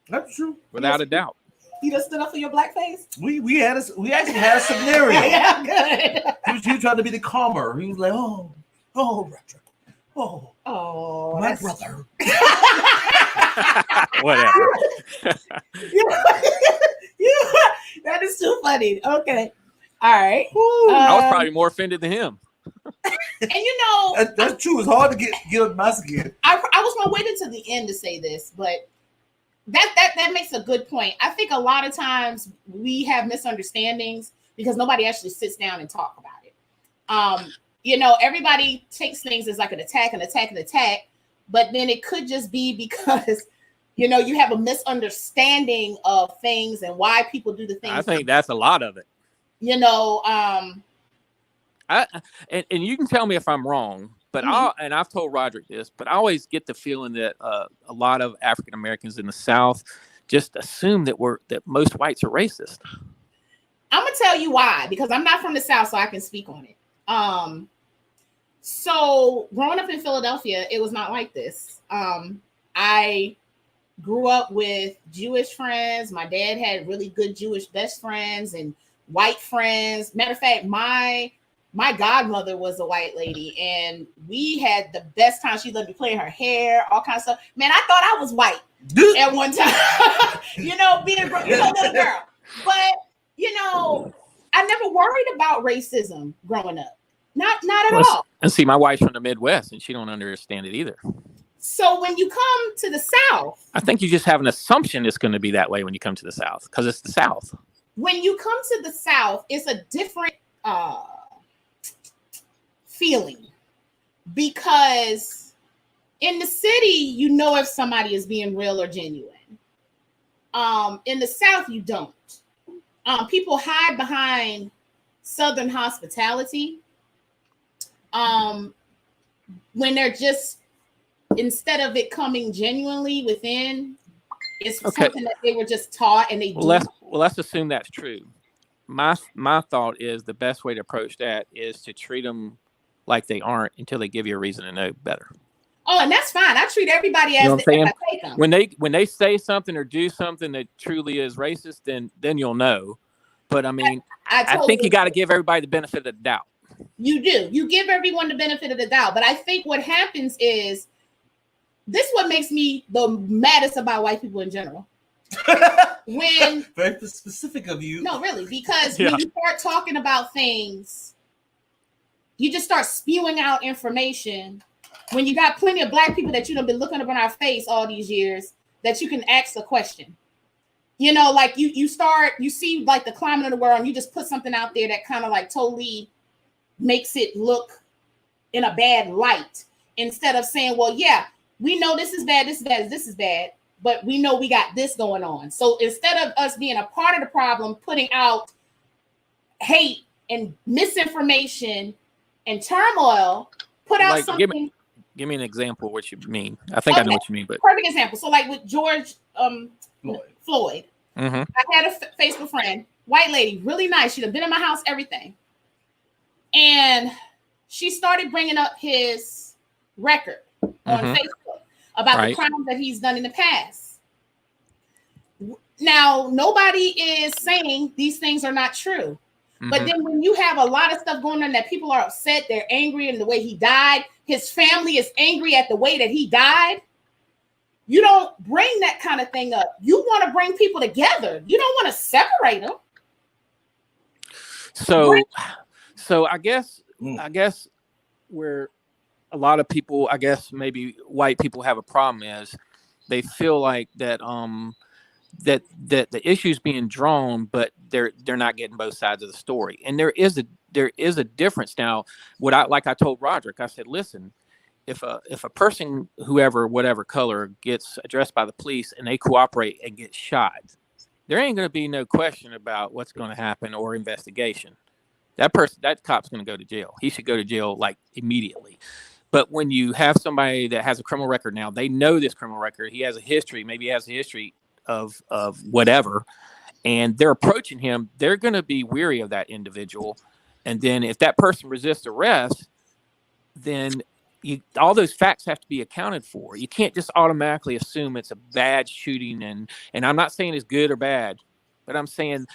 That's true. Without a doubt. You just stood up for your black face? We actually had a scenario. Yeah, good. He was trying to be the calmer. He was like, Roger. My brother. Whatever. That is too funny. Okay. All right. I was probably more offended than him. And that's true. It's hard to get on my skin. I was gonna wait until the end to say this, but that makes a good point. I think a lot of times we have misunderstandings because nobody actually sits down and talk about it. Everybody takes things as like an attack, but then it could just be because you have a misunderstanding of things and why people do the things. I think that's a lot of it. And you can tell me if I'm wrong, but I've told Roderick this, but I always get the feeling that a lot of African Americans in the South just assume that most whites are racist. I'm gonna tell you why, because I'm not from the South, so I can speak on it. So growing up in Philadelphia, it was not like this. I grew up with Jewish friends. My dad had really good Jewish best friends and white friends. Matter of fact, my my godmother was a white lady, and we had the best time. She let me play in her hair, all kinds of stuff. Man, I thought I was white at one time. Being a little girl. But I never worried about racism growing up. Not at all. And see, my wife's from the Midwest, and she don't understand it either. So when you come to the South, I think you just have an assumption it's going to be that way when you come to the South, because it's the South. When you come to the South, it's a different feeling, because in the city, if somebody is being real or genuine. In the South, you don't. People hide behind Southern hospitality when they're just, instead of it coming genuinely within, it's something that they were just taught and they do. Let's assume that's true. My thought is the best way to approach that is to treat them like they aren't until they give you a reason to know better. Oh, and that's fine. I treat everybody as I take them. When they say something or do something that truly is racist, then you'll know. But I mean, I think you got to give everybody the benefit of the doubt. You do. You give everyone the benefit of the doubt. But I think what happens is, this is what makes me the maddest about white people in general. When very specific of you. No, really, because when you start talking about things, you just start spewing out information. When you got plenty of black people that you done been looking up in our face all these years, that you can ask a question. Like you see like the climate of the world, and you just put something out there that kind of like totally makes it look in a bad light, instead of saying, well, yeah, we know this is bad, this is bad, but we know we got this going on. So instead of us being a part of the problem, putting out hate and misinformation and turmoil, put out something. Give me an example of what you mean. I think I know what you mean. But perfect example. So like with George Floyd, mm-hmm. I had a Facebook friend, white lady, really nice. She'd have been in my house, everything. And she started bringing up his record on Facebook about the crimes that he's done in the past. Now, nobody is saying these things are not true. Mm-hmm. But then when you have a lot of stuff going on that people are upset, they're angry in the way he died, his family is angry at the way that he died, you don't bring that kind of thing up. You want to bring people together. You don't want to separate them. So I guess where a lot of people, I guess maybe white people have a problem is they feel like that that the issue's being drawn, but they're not getting both sides of the story. And there is a difference. Now, like I told Roderick, I said, listen, if a person, whoever, whatever color, gets addressed by the police and they cooperate and get shot, there ain't going to be no question about what's going to happen or investigation. That cop's going to go to jail. He should go to jail like immediately. But when you have somebody that has a criminal record, now they know this criminal record, he has a history, maybe he has a history of whatever, and they're approaching him, they're going to be weary of that individual. And then if that person resists arrest, then all those facts have to be accounted for. You can't just automatically assume it's a bad shooting. And I'm not saying it's good or bad, but I'm saying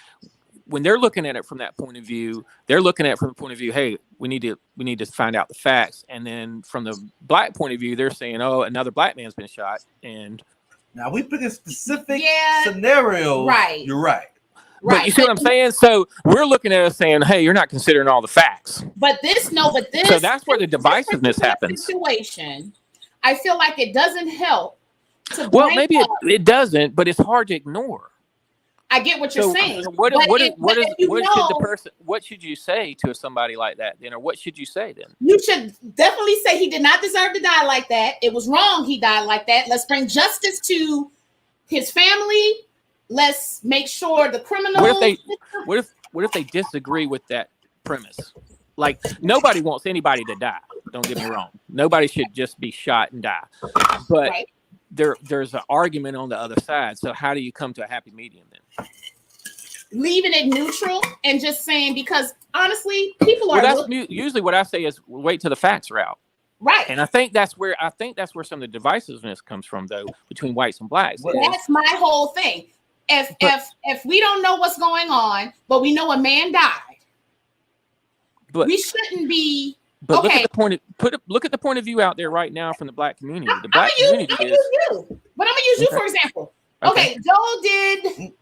when they're looking at it from that point of view, they're looking at it from the point of view, hey, we need to find out the facts. And then from the black point of view, they're saying, oh, another black man's been shot. And now we pick a specific scenario. Right. You're right. But you see what I'm saying? So we're looking at us saying, hey, you're not considering all the facts. But this. So that's where the divisiveness happens. Situation, I feel like it doesn't help. Maybe it doesn't, but it's hard to ignore. I get what you're saying. What should you say to somebody like that then, or what should you say then? You should definitely say he did not deserve to die like that. It was wrong he died like that. Let's bring justice to his family. Let's make sure the criminals. What if they disagree with that premise? Like, nobody wants anybody to die. Don't get me wrong. Nobody should just be shot and die. But there's an argument on the other side. So how do you come to a happy medium then? Leaving it neutral and just saying, because honestly, people are usually what I say is wait till the facts are out. Right. And I think that's where some of the divisiveness comes from, though, between whites and blacks. That's my whole thing. If we don't know what's going on, but we know a man died, But we shouldn't be. But Okay. Look at the point of view out there right now from the black community. The I'm black gonna community use you, but I'm gonna use you Okay. for example. Okay. Okay, Joel did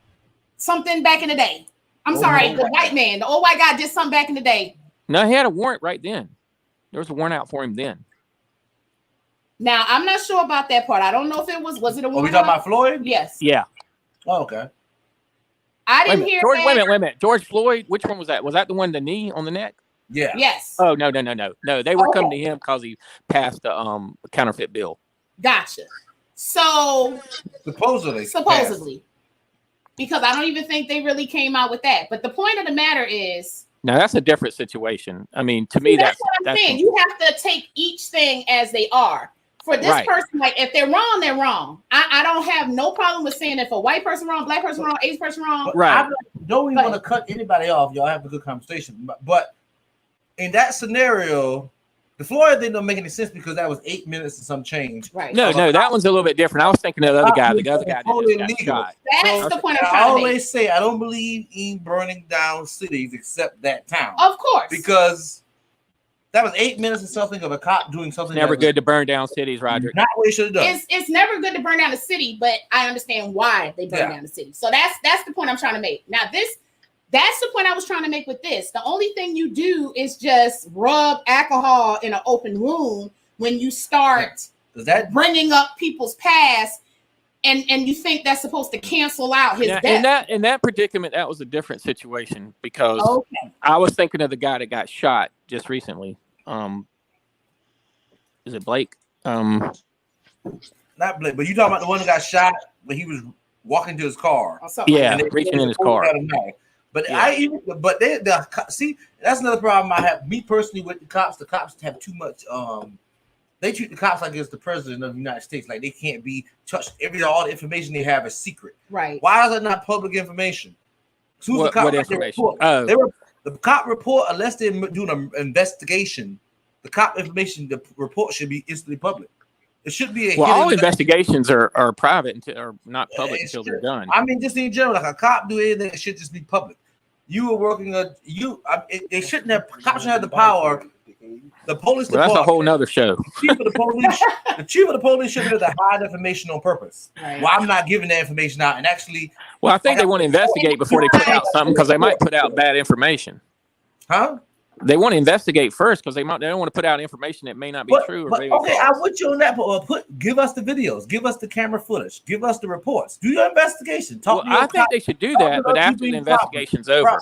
something back in the day. I'm sorry, the white man, the old white guy did something back in the day. No, he had a warrant right then. There was a warrant out for him then. Now I'm not sure about that part. I don't know if it was it a warrant. Are we talking about Floyd? Yes. Yeah. Oh, okay. I didn't hear George, that. wait a minute. George Floyd, which one was that? Was that the one, the knee on the neck? Yeah. Yes. Oh, no. They were coming to him because he passed the counterfeit bill. Gotcha. So supposedly, because I don't even think they really came out with that. But the point of the matter is, now that's a different situation. I mean, to me, that's what I'm saying. You have to take each thing as they are. For this person, like if they're wrong, they're wrong. I don't have no problem with saying if a white person wrong, black person wrong, Asian person wrong. Right. I don't even want to cut anybody off. Y'all have a good conversation. But in that scenario, the Floyd thing don't make any sense because that was 8 minutes and some change. Right. No, that one's a little bit different. I was thinking of the other guy. The other guy totally got shot. That's the point I'm I trying to make. always say I don't believe in burning down cities except that town. Of course. Because that was 8 minutes and something of a cop doing something. It's never good to burn down cities, Roger. Not what he should have done. It's never good to burn down a city, but I understand why they burn down the city. So that's the point I'm trying to make. Now that's the point I was trying to make with this. The only thing you do is just rub alcohol in an open room when you start bringing up people's past, and you think that's supposed to cancel out his death. In that predicament, that was a different situation because I was thinking of the guy that got shot just recently. Is it Blake? Not Blake, but you talking about the one that got shot when he was walking to his car. Yeah, reaching in his car. But see, that's another problem I have. Me personally with the cops have too much. They treat the cops like it's the president of the United States, like they can't be touched. All the information they have is secret. Right? Why is it not public information? What information? The cop report, unless they're doing an investigation, the cop information, the report should be instantly public. It should be all investigations are private or not public until they're done. I mean, just in general, like a cop do anything, it should just be public. You were working they shouldn't have. Cops shouldn't have the power. The police department. That's a whole nother show. The chief of the police should have to hide information on purpose. Right. Well, I'm not giving that information out, and actually, I think they want to investigate before they put out something because they might put out bad information. Huh? They want to investigate first because they don't want to put out information that may not be true. Okay, I want you on that. But give us the videos, give us the camera footage, give us the reports. Do your investigation. I think they should do that, but after the investigation's over.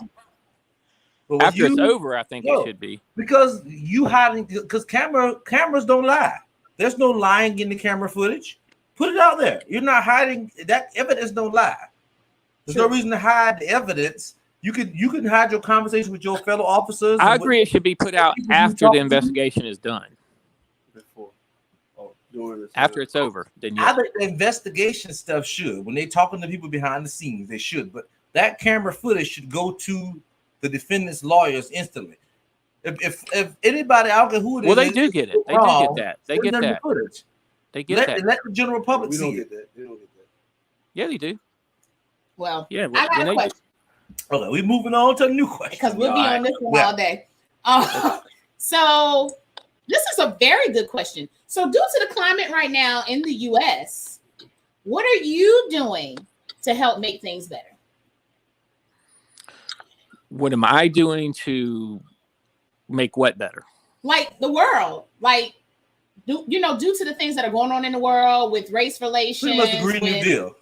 After it's over, I think it should be. Because because cameras don't lie. There's no lying in the camera footage. Put it out there. You're not hiding. That evidence don't lie. There's no reason to hide the evidence. You can hide your conversation with your fellow officers. I agree. It should be put out after the investigation is done. After it's over, then I think the investigation stuff should. When they're talking to people behind the scenes, they should. But that camera footage should go to the defendant's lawyers instantly. If anybody, I don't care who it is. Well, they do get it. They do get that. They get that. They get that. Let the general public see it. They don't get that. Yeah, they do. Well, yeah. I got a question. Okay, we're moving on to a new question because we'll be on this one all day. So this is a very good question. So due to the climate right now in the U.S., what are you doing to help make things better? What am I doing to make what better? Like the world, due to the things that are going on in the world with race relations. Pretty much the Green New Deal.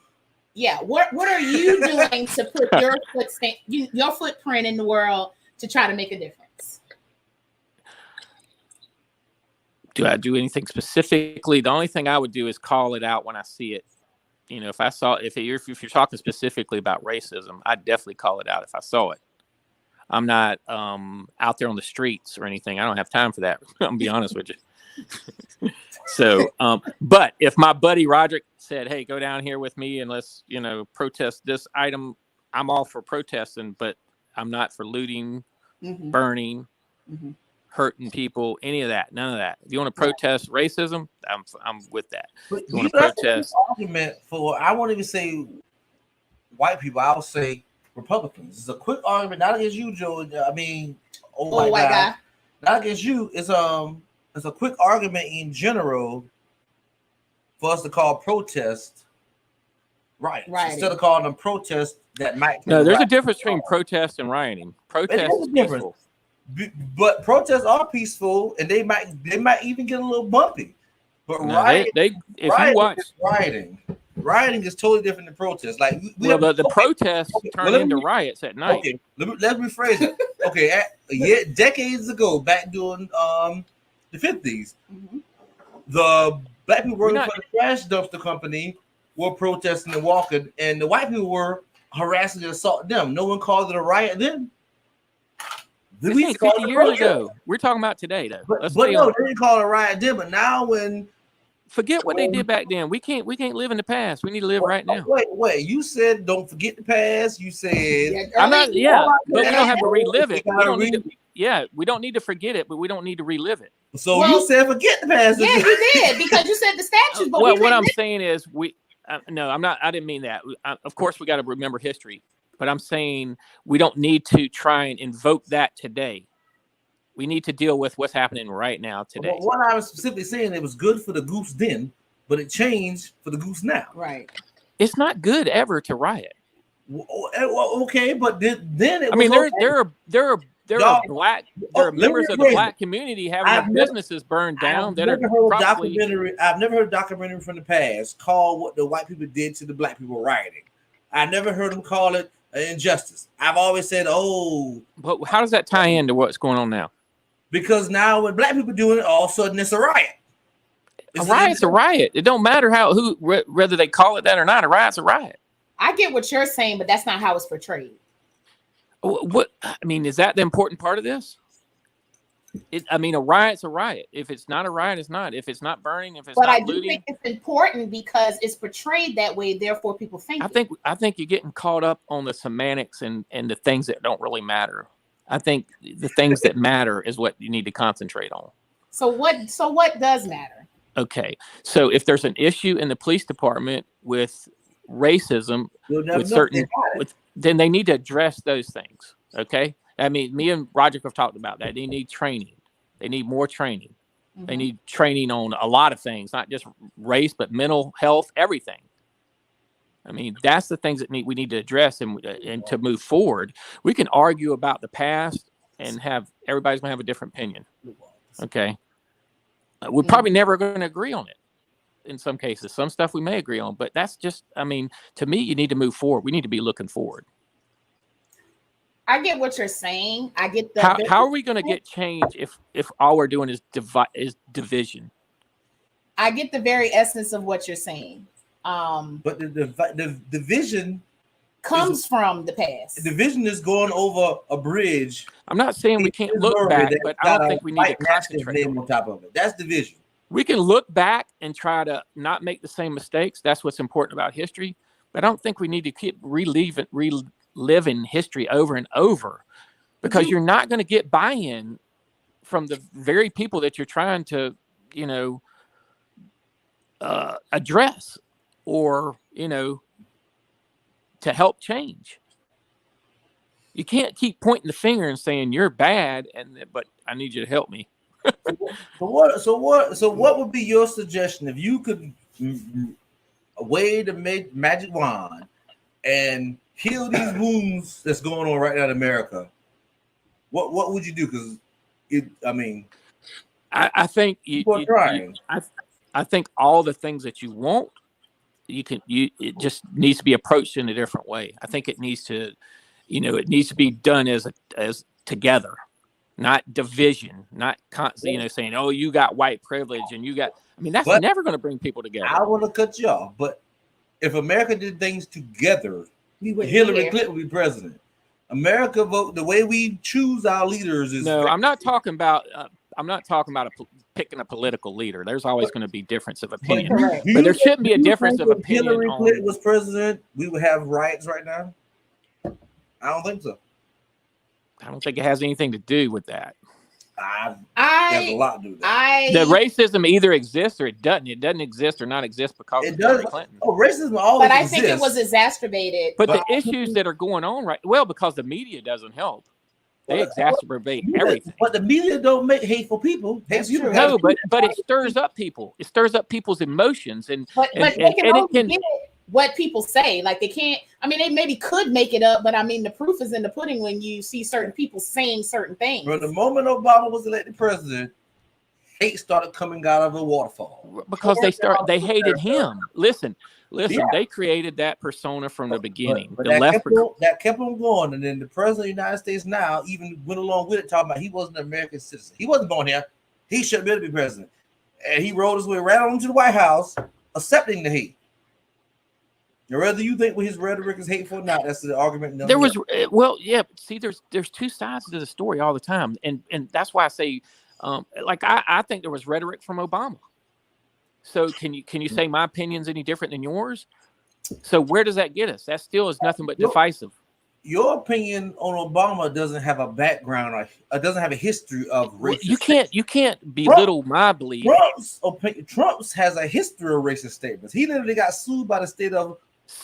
Yeah, what are you doing to put your footprint in the world to try to make a difference? Do I do anything specifically? The only thing I would do is call it out when I see it. If you're talking specifically about racism, I'd definitely call it out if I saw it. I'm not out there on the streets or anything. I don't have time for that. I'm gonna be honest with you. So, but if my buddy Roderick said, "Hey, go down here with me and let's, protest this item," I'm all for protesting, but I'm not for looting, burning, hurting people, any of that, none of that. If you want to protest racism, I'm with that. But you want to protest argument for, I won't even say white people, I'll say Republicans. It's a quick argument, not against you, Joe. I mean, old white guy. Not against you. It's a quick argument in general for us to call protest riots instead of calling them protests that might. No, there's a difference between protest and rioting. Protest is peaceful. But protests are peaceful, and they might even get a little bumpy. But no, rioting, rioting is totally different than protest. Like the protests turn into riots at night. Okay, let's rephrase it. Okay, decades ago, back during the 50s, the black people working for the trash dumpster company were protesting and walking, and the white people were harassing and assaulting them. No one called it a riot then. This ain't 50 years ago. We're talking about today, though. But no, they didn't call it a riot then. But now, forget what they did back then. We can't live in the past. We need to live right now. Wait. You said don't forget the past. You said I'm not. Yeah, but we don't have to relive it. We don't need to forget it, but we don't need to relive it. So you said forget the past. Yeah, you did because you said the statues. But what I'm saying is no, I'm not. I didn't mean that. Of course, we got to remember history. But I'm saying we don't need to try and invoke that today. We need to deal with what's happening right now today. Well, what I was specifically saying, it was good for the goose then, but it changed for the goose now. Right. It's not good ever to riot. Well, okay, but then it was there are members of the black community having their businesses burned down. I've never heard a documentary from the past call what the white people did to the black people rioting. I never heard them call it an injustice. I've always said, but how does that tie into what's going on now? Because now when black people doing it, all of a sudden it's a riot. A riot's a riot. It don't matter whether they call it that or not. A riot's a riot. I get what you're saying, but that's not how it's portrayed. What I mean, is that the important part of this? A riot's a riot. If it's not a riot, it's not. If it's not burning, if it's not looting. But I do think it's important because it's portrayed that way. Therefore, people think. I think you're getting caught up on the semantics and the things that don't really matter. I think the things that matter is what you need to concentrate on. So what does matter? Okay, so if there's an issue in the police department with racism, then they need to address those things. Okay. I mean, me and Roger have talked about that. They need training. They need more training. Mm-hmm. They need training on a lot of things, not just race, but mental health, everything. I mean, that's the things that we need to address and to move forward. We can argue about the past and everybody's going to have a different opinion. Okay. We're probably never going to agree on it in some cases. Some stuff we may agree on, but that's just, to me, you need to move forward. We need to be looking forward. I get what you're saying. I get the. How are we going to get change if all we're doing is division? I get the very essence of what you're saying. But the division comes from the past. The division is going over a bridge. I'm not saying we can't look back, but I don't think we need to concentrate on top of it. That's division. We can look back and try to not make the same mistakes. That's what's important about history. But I don't think we need to keep reliving history over and over, because you're not going to get buy-in from the very people that you're trying to, address or, to help change. You can't keep pointing the finger and saying you're bad, but I need you to help me. So what would be your suggestion if you could wave the magic wand and heal these wounds that's going on right now in America? What would you do? Because I think I think all the things that you want, it just needs to be approached in a different way. I think it needs to, it needs to be done as together, not division, not constantly, saying, oh, you got white privilege and you got. That's never going to bring people together. I want to cut you off, but if America did things together, Hillary Clinton would be president. America vote the way we choose our leaders is. No, I'm not talking about. Picking a political leader. There's always going to be difference of opinion, but there shouldn't be a difference of opinion. If Hillary Clinton was president, we would have riots right now. I don't think so. I don't think it has anything to do with that. It has a lot to do with that. The racism either exists or it doesn't. It doesn't exist or not exist because of Hillary Clinton. Oh, racism always exists. But I think it was exacerbated. But the issues that are going on because the media doesn't help. They exacerbate everything. But the media don't make hateful people. That's Hateful true. people No, but it stirs up people. It stirs up people's emotions, and But and they can it only can. get what people say. Like they can't. I mean, they maybe could make it up, but I mean, the proof is in the pudding when you see certain people saying certain things. From the moment Obama was elected president, hate started coming out of the waterfall. Because they hated him. Listen, Yeah. they created that persona from the beginning. But The that, left kept on going, and then the president of the United States now even went along with it, talking about he wasn't an American citizen. He wasn't born here. He shouldn't be able to be president. And he rode his way right on to the White House, accepting the hate. Now, whether you think his rhetoric is hateful or not, that's the argument. there was yeah. See, there's two sides to the story all the time, and that's why I say, like I think there was rhetoric from Obama. So can you say my opinion's any different than yours? So where does that get us? That still is nothing but divisive. Your opinion on Obama doesn't have a background, or doesn't have a history of racism. You can't belittle my belief. Trump's has a history of racist statements. He literally got sued by the state of.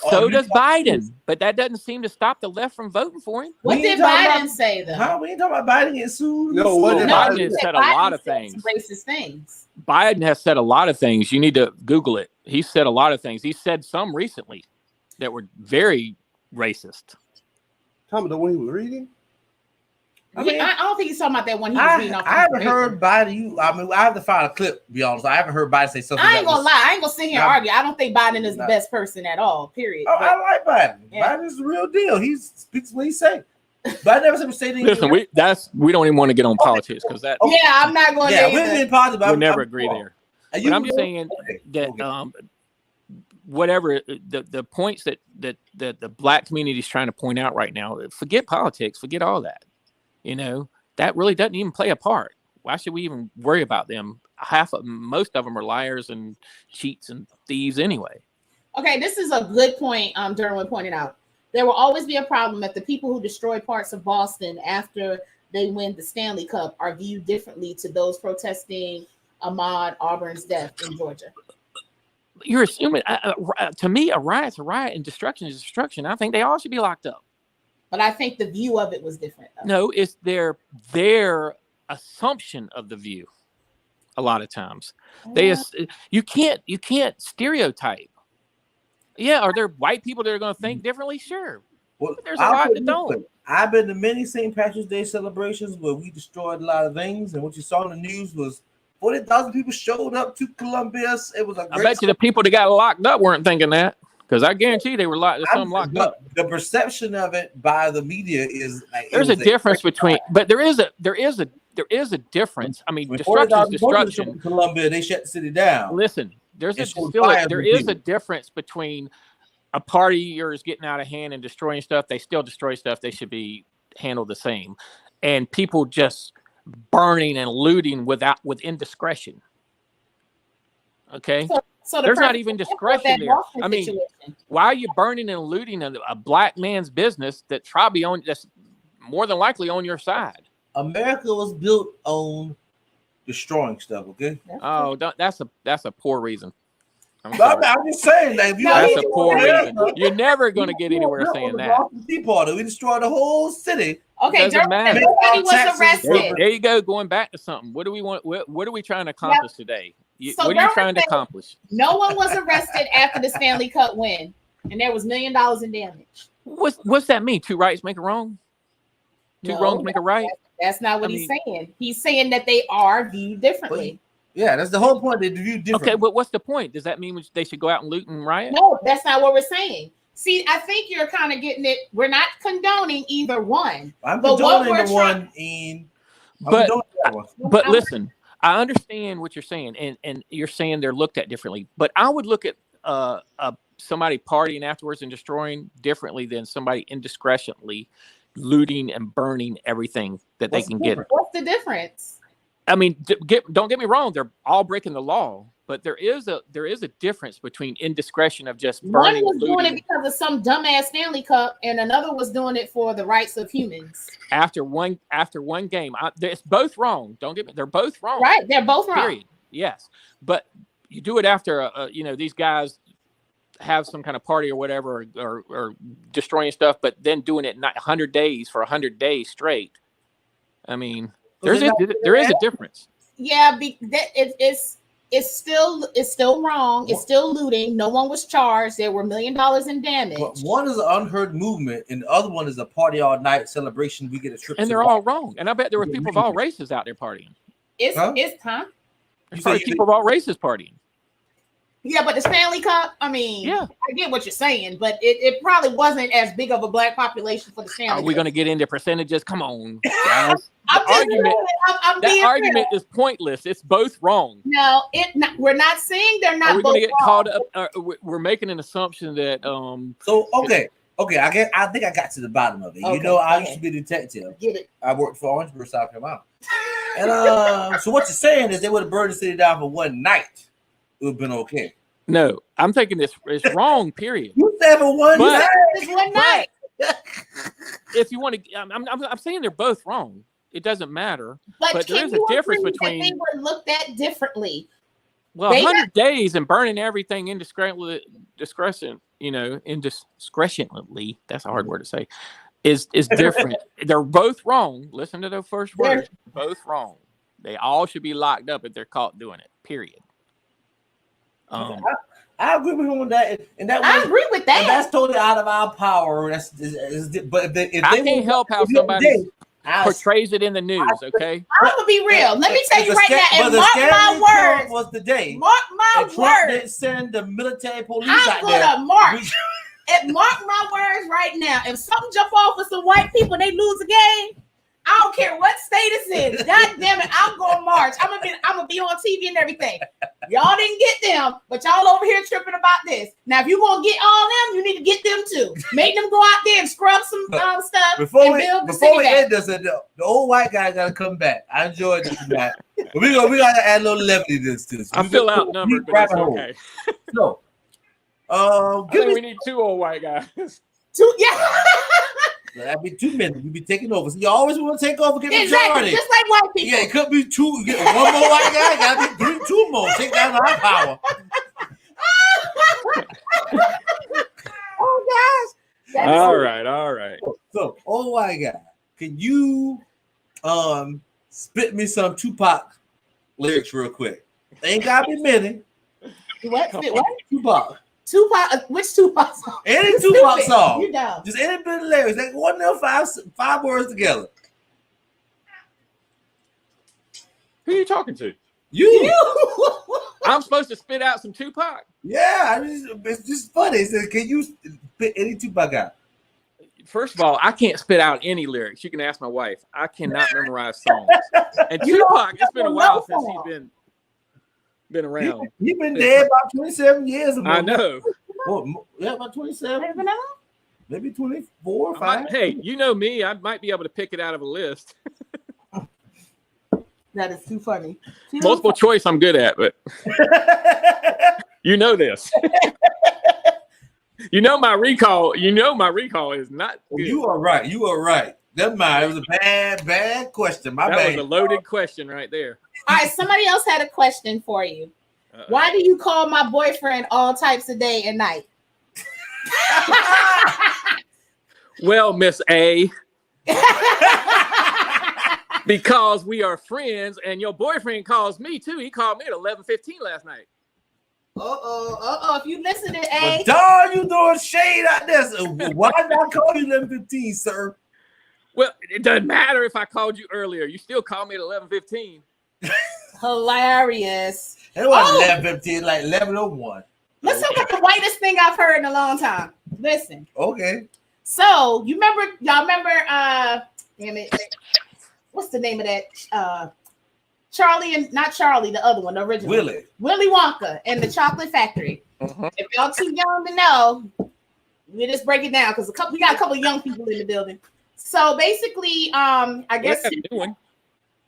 So does Biden, but that doesn't seem to stop the left from voting for him. What did Biden say though? How we ain't talking about Biden getting sued? No, what did Biden has said a lot of things. Racist things. Biden has said a lot of things. You need to Google it. He said a lot of things. He said some recently that were very racist. Tom, the one he was reading? I don't think he's talking about that one he was reading off. I haven't heard Biden. I have to find a clip. To be honest, I haven't heard Biden say something. I ain't gonna lie. I ain't gonna sit here and argue. I don't think Biden is the best person at all. Period. Oh, I like Biden. Yeah. Biden is the real deal. He speaks what he say. But I never say anything. Listen, we don't even want to get on politics because that. Yeah, I'm not going. Yeah, we're in politics. We'll never agree there. But I'm just saying that whatever the points that the black community is trying to point out right now, forget politics, forget all that. You know, that really doesn't even play a part. Why should we even worry about them? Most of them are liars and cheats and thieves anyway. Okay, this is a good point. Derwin pointed out there will always be a problem that the people who destroy parts of Boston after they win the Stanley Cup are viewed differently to those protesting Ahmaud Auburn's death in Georgia. You're assuming, to me, a riot's a riot and destruction is destruction. I think they all should be locked up. But I think the view of it was different. Though. No, it's their assumption of the view. A lot of times, you can't stereotype. Yeah, are there white people that are going to think differently? Sure, well, but there's a lot that don't. I've been to many St. Patrick's Day celebrations where we destroyed a lot of things, and what you saw in the news was 40,000 people showed up to Columbus. It was a great. I bet you the people that got locked up weren't thinking that. Because I guarantee they were locked up. The perception of it by the media is like there's a difference between, but there is a difference. I mean, destruction is destruction. Columbia, they shut the city down. Listen, there is a difference between a partiers getting out of hand and destroying stuff. They still destroy stuff. They should be handled the same, and people just burning and looting with indiscretion. Okay. So there's not even discretion there. I mean, situation. Why are you burning and looting a black man's business that's probably that's more than likely on your side? America was built on destroying stuff. Okay. That's a poor reason. I'm just saying that. That's a poor reason. You're never going to get anywhere saying that. We destroyed the whole city. Okay, nobody was arrested. There you go. Going back to something. What do we want? What are we trying to accomplish today? What are you trying to accomplish? No one was arrested after the Stanley Cup win, and there was $1 million in damage. What's that mean? Two rights make a wrong? Two wrongs make a right? That's not what he's saying. He's saying that they are viewed differently. Yeah, that's the whole point. They view differently. Okay, but what's the point? Does that mean they should go out and loot and riot? No, that's not what we're saying. See, I think you're kind of getting it. We're not condoning either one. I'm condoning the one but listen, I understand what you're saying, and you're saying they're looked at differently. But I would look at somebody partying afterwards and destroying differently than somebody indiscretionally looting and burning everything that they can get. What's the difference? I mean, don't get me wrong; they're all breaking the law, but there is a difference between indiscretion of just burning. One was doing it because of some dumbass Stanley Cup, and another was doing it for the rights of humans. After one game, it's both wrong. Don't get me; they're both wrong. Right, they're both wrong. Period. Yes, but you do it after these guys have some kind of party or whatever, or destroying stuff, but then doing it 100 days for 100 days straight. I mean, So there is a difference. Yeah, it's still wrong. It's still looting. No one was charged. There were $1 million in damage. But one is an unheard movement, and the other one is a party all night celebration. We get a trip, And they're all wrong. And I bet there were people of all races out there partying. It's There's probably people of all races partying. Yeah, but the Stanley Cup, I mean, yeah, I get what you're saying, but it probably wasn't as big of a black population for the Stanley Cup. Are we going to get into percentages? Come on, guys. That argument is pointless. It's both wrong. No, we're not saying they're not. Are we going to get caught up? We're making an assumption that. So okay. I think I got to the bottom of it. Okay, you know, I used to be a detective. Get it? I worked for Orangeburg, South Carolina. And so what you're saying is they would have burned the city down for one night. It would have been okay. No, I'm thinking it's wrong. Period. You said for one night. It's one night. If you want to, I'm saying they're both wrong. It doesn't matter. But there is a difference between they were looked at differently. Well, 100 days and burning everything indiscretionally, indiscretionally, that's a hard word to say, is different. They're both wrong. Listen to those first words. Both wrong. They all should be locked up if they're caught doing it. Period. I agree with him on that, and I agree with that. That's totally out of our power. But if I can't help how somebody portrays it in the news. Okay, I'm gonna be real. Let me tell you right now, and mark my words. Was the day? Mark my words. Didn't send the military police out there. I'm gonna mark. Mark my words right now. If something jump off with some white people, they lose a game. I don't care what state it's in. God damn it, I'm going to march. I'm gonna be on TV and everything. Y'all didn't get them, but y'all over here tripping about this. Now, if you gonna get all them, you need to get them too. Make them go out there and scrub some stuff. Before we end this, the old white guy gotta come back. I enjoyed this tonight. We gotta add a little levity to this. I'm still outnumbered, but it's okay. So, I think we need two old white guys. Two, yeah. That'd be 2 minutes. We'd be taking over. So you always want to take over, get majority. Just like white people. Yeah, it could be two. You get one more white guy, gotta be two more. Take down our power. Oh gosh. All right. So, old white guy, can you spit me some Tupac lyrics real quick? They ain't gotta be many. What? Tupac. Which Tupac song? Any Tupac song. You dumb. Just any bit of lyrics. Like one of them five words together. Who are you talking to? You. I'm supposed to spit out some Tupac? Yeah, it's just funny. It says, can you spit any Tupac out? First of all, I can't spit out any lyrics. You can ask my wife. I cannot memorize songs. And Tupac, it's been a while since he's been around. He's been dead about 27 years. I know. Yeah, about 27. Maybe 24 or 5. Hey, you know me. I might be able to pick it out of a list. That is too funny. Multiple choice I'm good at, but you know this. You know my recall is not good. You are right. Never mind. It was a bad question. That was a loaded question right there. All right, somebody else had a question for you. Why do you call my boyfriend all types of day and night? Well, Miss A, because we are friends, and your boyfriend calls me too. He called me at 11:15 last night. If you listen to A, dog, you throwing shade out there. So why did I call you 11:15, sir? Well, it doesn't matter if I called you earlier. You still call me at 11:15. Hilarious. It wasn't 11:15, like 11:01. Let's talk about the whitest thing I've heard in a long time. Listen. Okay. So y'all remember damn it. What's the name of that? Charlie and not Charlie, the other one, the original. Willy Wonka and the Chocolate Factory. Uh-huh. If y'all too young to know, we just break it down because we got a couple of young people in the building. So basically, I guess a new one.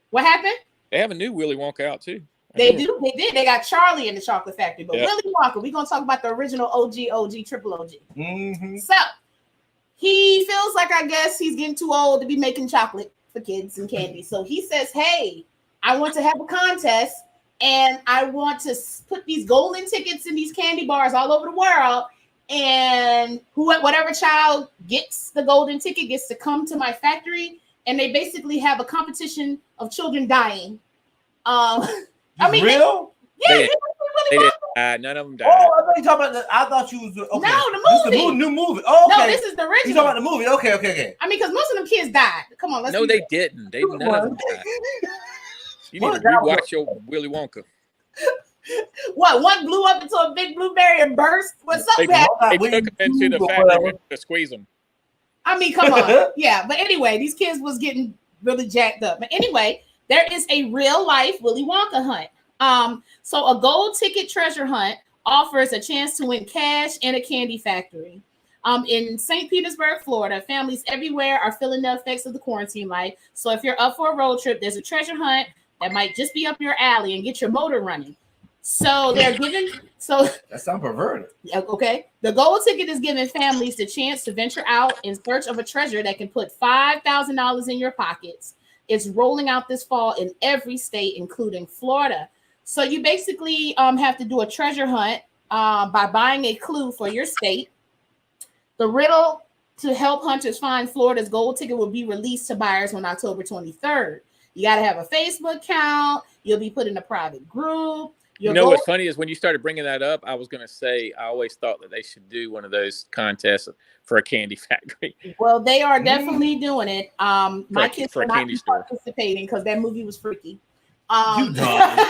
What happened? They have a new Willy Wonka out too. They do. They did. They got Charlie in the Chocolate Factory, but Willy Wonka. We're gonna talk about the original OG, triple OG. Mm-hmm. So he feels like I guess he's getting too old to be making chocolate for kids and candy. So he says, "Hey, I want to have a contest, and I want to put these golden tickets in these candy bars all over the world. And whatever child gets the golden ticket gets to come to my factory and they basically have a competition of children dying. I mean, real? Yeah, they didn't die. None of them died. Oh, I thought you talking about. I thought you was okay. No, the This movie. the new movie. Oh, okay. No, this is the original. You talking about the movie? Okay. I mean, because most of them kids died. Come on, let's. No, they didn't. None of them died. You need to rewatch your Willy Wonka. What? One blew up into a big blueberry and burst. What's up, man? They took them into the factory to squeeze them. I mean, come on. Yeah, but anyway, these kids was getting really jacked up. But anyway, there is a real life Willy Wonka hunt. So a gold ticket treasure hunt offers a chance to win cash and a candy factory. In St. Petersburg, Florida, families everywhere are feeling the effects of the quarantine life. So if you're up for a road trip, there's a treasure hunt that might just be up your alley and get your motor running. So they're giving that sounds perverted. Okay. The gold ticket is giving families the chance to venture out in search of a treasure that can put $5,000 in your pockets. It's rolling out this fall in every state, including Florida. So you basically have to do a treasure hunt by buying a clue for your state. The riddle to help hunters find Florida's gold ticket will be released to buyers on October 23rd. You got to have a Facebook account. You'll be put in a private group. You know what's funny is when you started bringing that up, I was going to say I always thought that they should do one of those contests for a candy factory. Well, they are definitely doing it. My kids for are a not candy store participating because that movie was freaky. You dumb.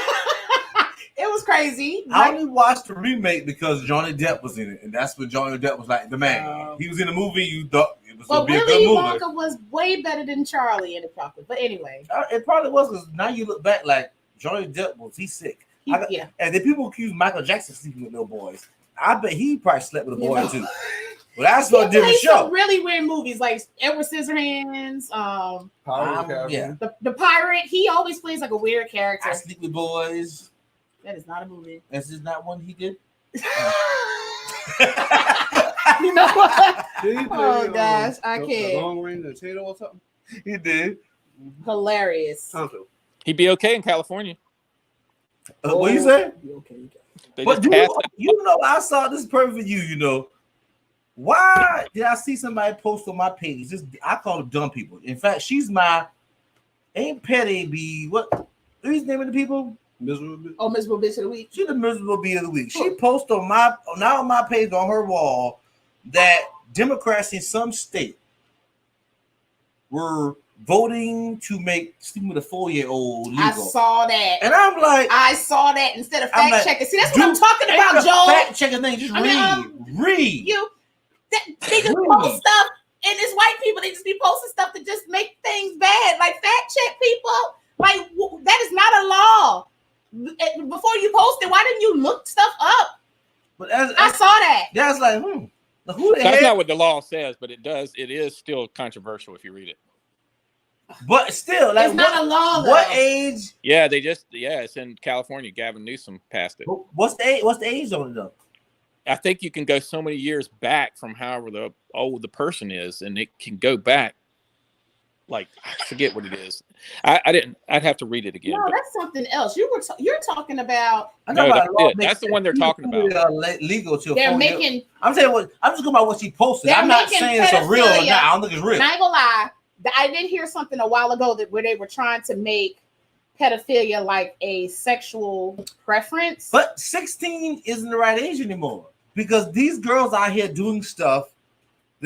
It was crazy. I only watched the remake because Johnny Depp was in it, and that's when Johnny Depp was like the man. He was in the movie. You thought it was going to be a good movie. Willy Wonka was way better than Charlie and the Chocolate. But anyway, it probably was because now you look back like Johnny Depp was sick. Yeah. And then people accuse Michael Jackson sleeping with little boys. I bet he probably slept with a boy too. Well, that's a different show. Some really weird movies like Edward Scissorhands. The pirate. He always plays like a weird character. I Sleep with Boys. That is not a movie. This is not one he did. You know what? Did he play, Oh gosh, I the can't. Long Range Potato or something? He did. Hilarious. Tonto. He'd be okay in California. What you say? Okay. But you know, I saw this perfect for you. You know, why did I see somebody post on my page? I call them dumb people. In fact, she's my ain't petty be what? Who's the name of the people? Miserable bitch. Oh, miserable bitch of the week. She's the miserable bee of the week. She posted on my page on her wall that Democrats in some state were voting to make sleeping with a 4-year-old legal. I saw that. And I'm like, I saw that instead of fact checking. See, that's what I'm talking ain't about, the Joe. fact checking thing. Just read. They just post stuff, and it's white people. They just be posting stuff to just make things bad. Like fact check people. Like that is not a law. Before you post it, why didn't you look stuff up? But I saw that. That's like, who the That's heck? not what the law says, but it is still controversial if you read it. But still, like, it's not a law. Though. What age? Yeah, it's in California. Gavin Newsom passed it. What's the age on it though? I think you can go so many years back from however old the person is, and it can go back. Like I forget what it is. I'd have to read it again. No, that's something else. You're talking about. That's the one they're talking about. Legal till they're making. I'm saying what I'm just going about what she posted. I'm not saying it's a real or not. I don't think it's real. I ain't gonna lie. I did hear something a while ago where they were trying to make pedophilia like a sexual preference. But 16 isn't the right age anymore because these girls out here doing stuff.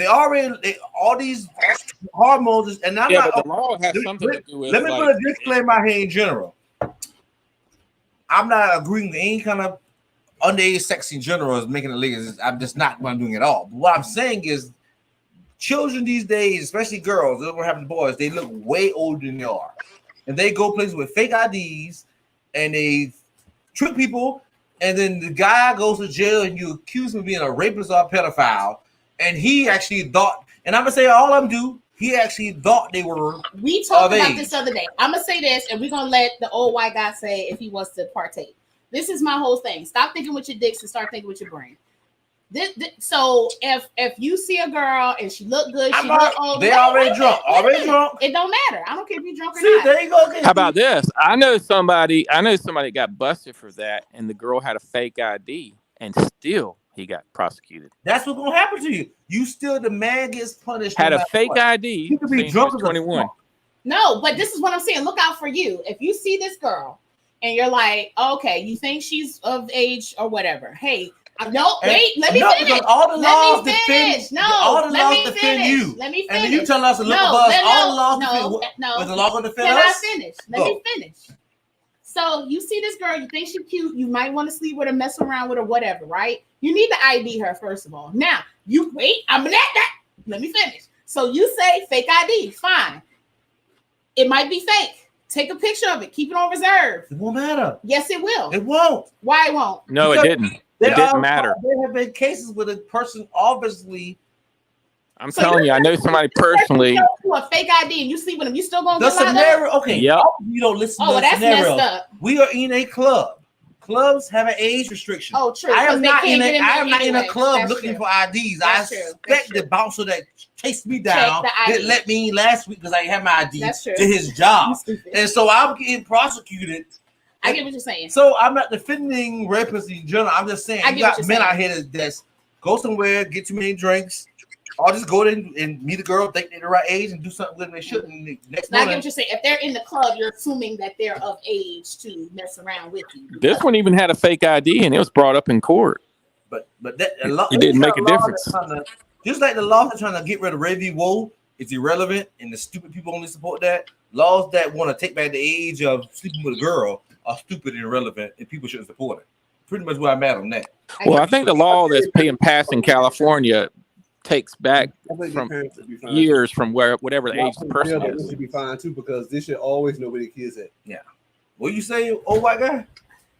All these hormones, and I'm not. But the law has something to do with. Let me put a disclaimer out here in general. I'm not agreeing with any kind of underage sex in general is making it legal. I'm just not what I'm doing at all. But what I'm saying is, children these days, especially girls, what happens to boys, they look way older than they are, and they go places with fake IDs, and they trick people, and then the guy goes to jail, and you accuse him of being a rapist or a pedophile. And he actually thought, and I'm gonna say all of them do. He actually thought they were. We talked about this other day. I'm gonna say this, and we're gonna let the old white guy say if he wants to partake. This is my whole thing. Stop thinking with your dicks and start thinking with your brain. So if you see a girl and she look good, she look old. They already drunk. Already drunk. It don't matter. I don't care if you're drunk or See, not. there you go. How about this? I know somebody got busted for that, and the girl had a fake ID, and still he got prosecuted. That's what's gonna happen to you. You still, the man gets punished. Had a fake ID. You could be drunk as 21. No, but this is what I'm saying. Look out for you. If you see this girl and you're like, okay, you think she's of age or whatever. Hey, no, wait, let me finish. All the laws let me finish. defend. All the laws defend you. Let me finish. And then you tell us to look above all the laws defend. No. Was the law going to defend Can us? I finish? Let me finish. So you see this girl, you think she's cute, you might want to sleep with her, mess around with her, whatever, right? You need to ID her first of all. Now you wait. Let me finish. So you say fake ID, fine. It might be fake. Take a picture of it. Keep it on reserve. It won't matter. Yes, it will. It won't. Why it won't? No, it didn't. It didn't matter. There have been cases where the person obviously. I'm telling you, I know somebody personally. To a fake ID and you sleep with them, you still gonna The get locked scenario. up? Okay. Yep. You don't listen to Oh, the that's scenario. messed up. We are in a club. Clubs have an age restriction. Oh, true. I am not in anyway. a club That's looking true. for IDs. That's I true. expect the bouncer that chased me down Check the ID. that let me in last week because I had my ID That's true. to his job. You stupid. And so I'm getting prosecuted. I get what you're saying. So I'm not defending rapists in general. I'm just saying I you get what got you're men saying. out here that's go somewhere, get too many drinks, or just go in and meet a girl, think they're the right age, and do something with them they shouldn't. And the next Now, I get morning, what you're saying. If they're in the club, you're assuming that they're of age to mess around with you. This one even had a fake ID, and it was brought up in court. but that a lot, It didn't make a laws difference. that's trying to- just like the laws are trying to get rid of Ray v. Woe, it's irrelevant, and the stupid people only support that. Laws that want to take back the age of sleeping with a girl are stupid and irrelevant, and people shouldn't support it. Pretty much where I'm at on that. Well, I think the law that's being passed in California takes back I think from the parents should be fine. years from whatever the age of the person This is. should be fine too because this should always know where the kids at. What you say, old white guy?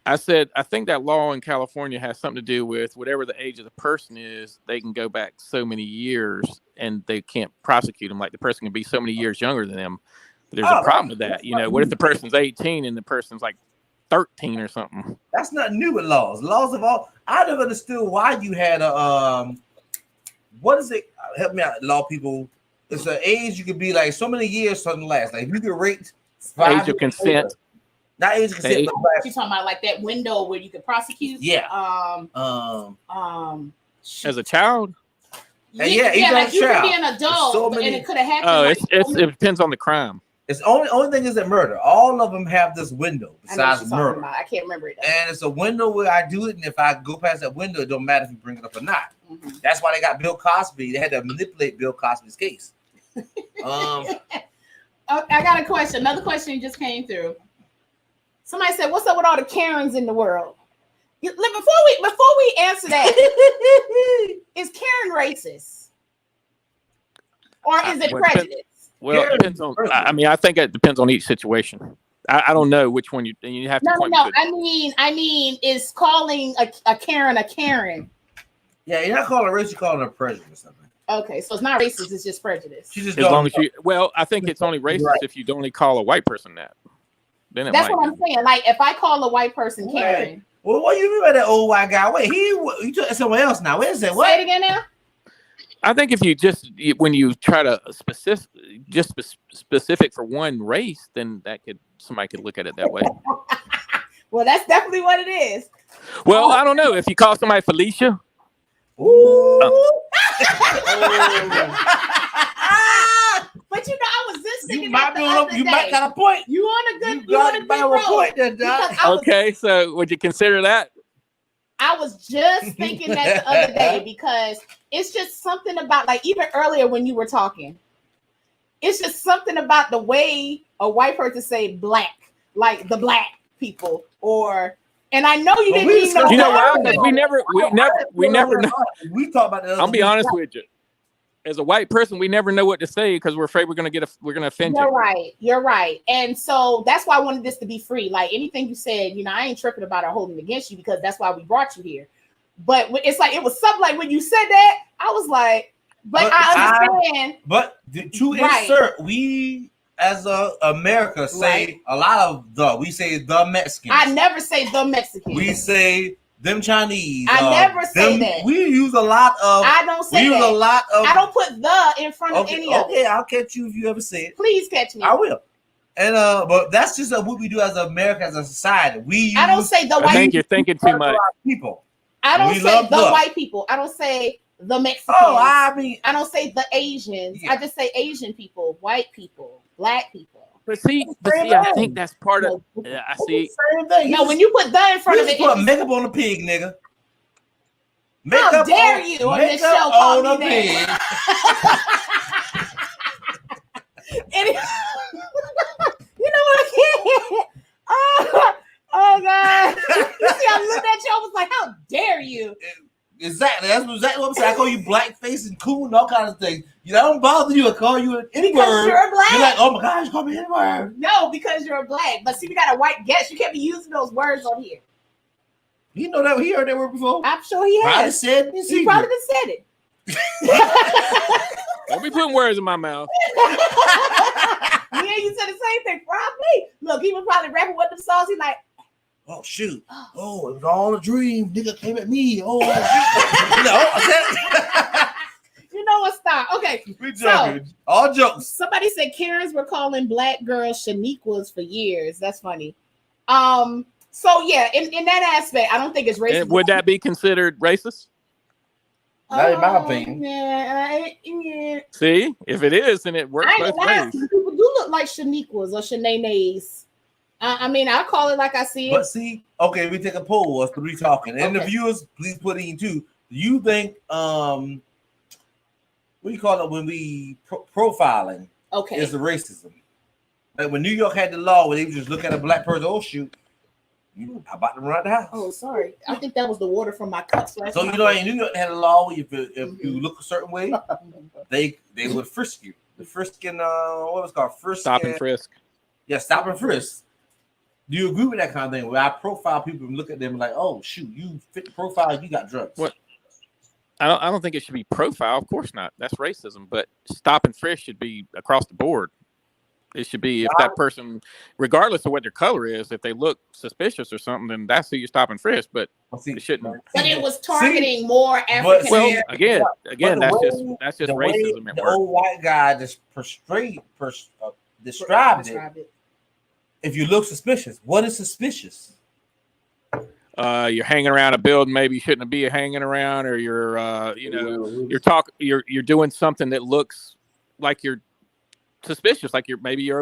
I said, I think that law in California has something to do with whatever the age of the person is, they can go back so many years and they can't prosecute them. Like the person can be so many years younger than them. But there's a problem with that. You know, what if the person's 18 and the person's like 13 or something? That's not new with laws. Laws of all. I never understood why you had a what is it? Help me out, law people. It's an age you could be like so many years, something lasts. Like if you get raped, Age of consent. not age of consent, but You're talking about like that window where you could prosecute. Yeah. As a child? Yeah, yeah, like you could child. be an adult, So and many- it could have happened. Oh, like, it depends on the crime. it's only thing is that murder. All of them have this window I know what besides you're talking murder. about. I can't remember it. And it's a window where I do it, and if I go past that window, it don't matter if you bring it up or not. Mhm. That's why they got Bill Cosby. They had to manipulate Bill Cosby's case. I got a question. Another question just came through. Somebody said, "What's up with all the Karens in the world?" Before we answer that, is Karen racist or is it Well, prejudice? Well, it depends on. I mean, I think it depends on each situation. I don't know which one you have to point No. to. I mean, is calling a Karen a Karen? Yeah, you're not calling her race, you're calling her prejudice or something. Okay, so it's not racist; it's just prejudice. She just As long as you, well, I think it's only racist Right. if you only call a white person that. Then it That's might. what I'm saying. Like, if I call a white person Karen, Well, what do you mean by that old white guy? Wait, you took someone else now. Where is that? say What? it again now. I think if when you try to specific for one race, then somebody could look at it that way. Well, that's definitely what it is. Well, I don't know if you call somebody Felicia. Ooh. But you know, I was just thinking You might that the be other you day. might got a point. You on a good, You got on a by good a road. point there, Doc. Because I was, Okay, so would you consider that? I was just thinking that the other day because it's just something about, like, even earlier when you were talking, it's just something about the way a white person say black, like the black people, and I know you Well, didn't we even know. discussed- You know that. why? Because we never know. We talk about the other I'll be honest with you. As a white person, we never know what to say because we're afraid we're gonna offend You're you. right. You're right. And so that's why I wanted this to be free. Like anything you said, you know, I ain't tripping about or holding against you because that's why we brought you here. But it's like it was something like when you said that, I was like, but I understand. But to insert, we as America say a lot of we say the Mexicans. I never say the Mexicans. We say them Chinese. I never say that. We use a lot of. I don't say we that. use a lot of. I don't put the in front of any of it. Okay, I'll catch you if you ever say it. Please catch me. I will. And but that's just what we do as America, as a society. We I don't say the I white think you're thinking too much. people. I don't We say love the love. white people. I don't say the Mexicans. Oh, I mean, I don't say the Asians. Yeah. I just say Asian people, white people, black people. But see, I think that's part of. Yeah, I see. Same thing. No, when you put the in front You of it, just put it's- makeup on a pig, nigga. How dare you on this makeup show call on me a pig. Any- you know what I can't? Oh God! You see, I looked at you. I was like, "How dare you?" Exactly. That's exactly what I'm saying. I call you blackface and cool and all kinds of things. You know, I don't bother you. I call you any Because word. you're black. You're like, oh my gosh, call me any word. No, because you're black. But see, we got a white guest. You can't be using those words on here. You know that he heard that word before. I'm sure he Probably has. said He probably just said it. Don't be putting words in my mouth. Yeah, you said the same thing. Probably. Look, he was probably rapping with the songs. He like, oh shoot. Oh, it was all a dream. Nigga came at me. Oh, you know, you know what? Stop. Okay. we joking. All jokes. Somebody said Karens were calling black girls Shaniquas for years. That's funny. So yeah, in that aspect, I don't think it's racist. And would that be considered racist? Not in my opinion. Yeah. See, if it is, then it works I ain't both gonna lie, ways. some people do look like Shaniquas or Shanays. I mean, I call it like I see it. But see, okay, we take a poll. Us three talking, and the Okay. viewers, please put in too. Do you think what do you call it when we profiling Okay. is the racism? Like when New York had the law where they would just look at a black person, oh shoot, you about to run out the house. Oh, sorry. I think that was the water from my cup. So you know, in New York they had a law where if you look a certain way, they would frisk you. The frisking, what was it called? Frisk. Stop and frisk. Yeah, stop and frisk. Do you agree with that kind of thing? Where I profile people and look at them like, oh shoot, you fit the profile, you got drugs. What? I don't think it should be profile. Of course not. That's racism. But stop and frisk should be across the board. It should be if that person, regardless of what their color is, if they look suspicious or something, then that's who you stop and frisk. But it shouldn't. But it was targeting more African Well, Americans. again, But that's just the way racism at the work. old white guy just described it. If you look suspicious, what is suspicious? You're hanging around a building maybe you shouldn't be hanging around, or you're you're doing something that looks like you're suspicious, like you're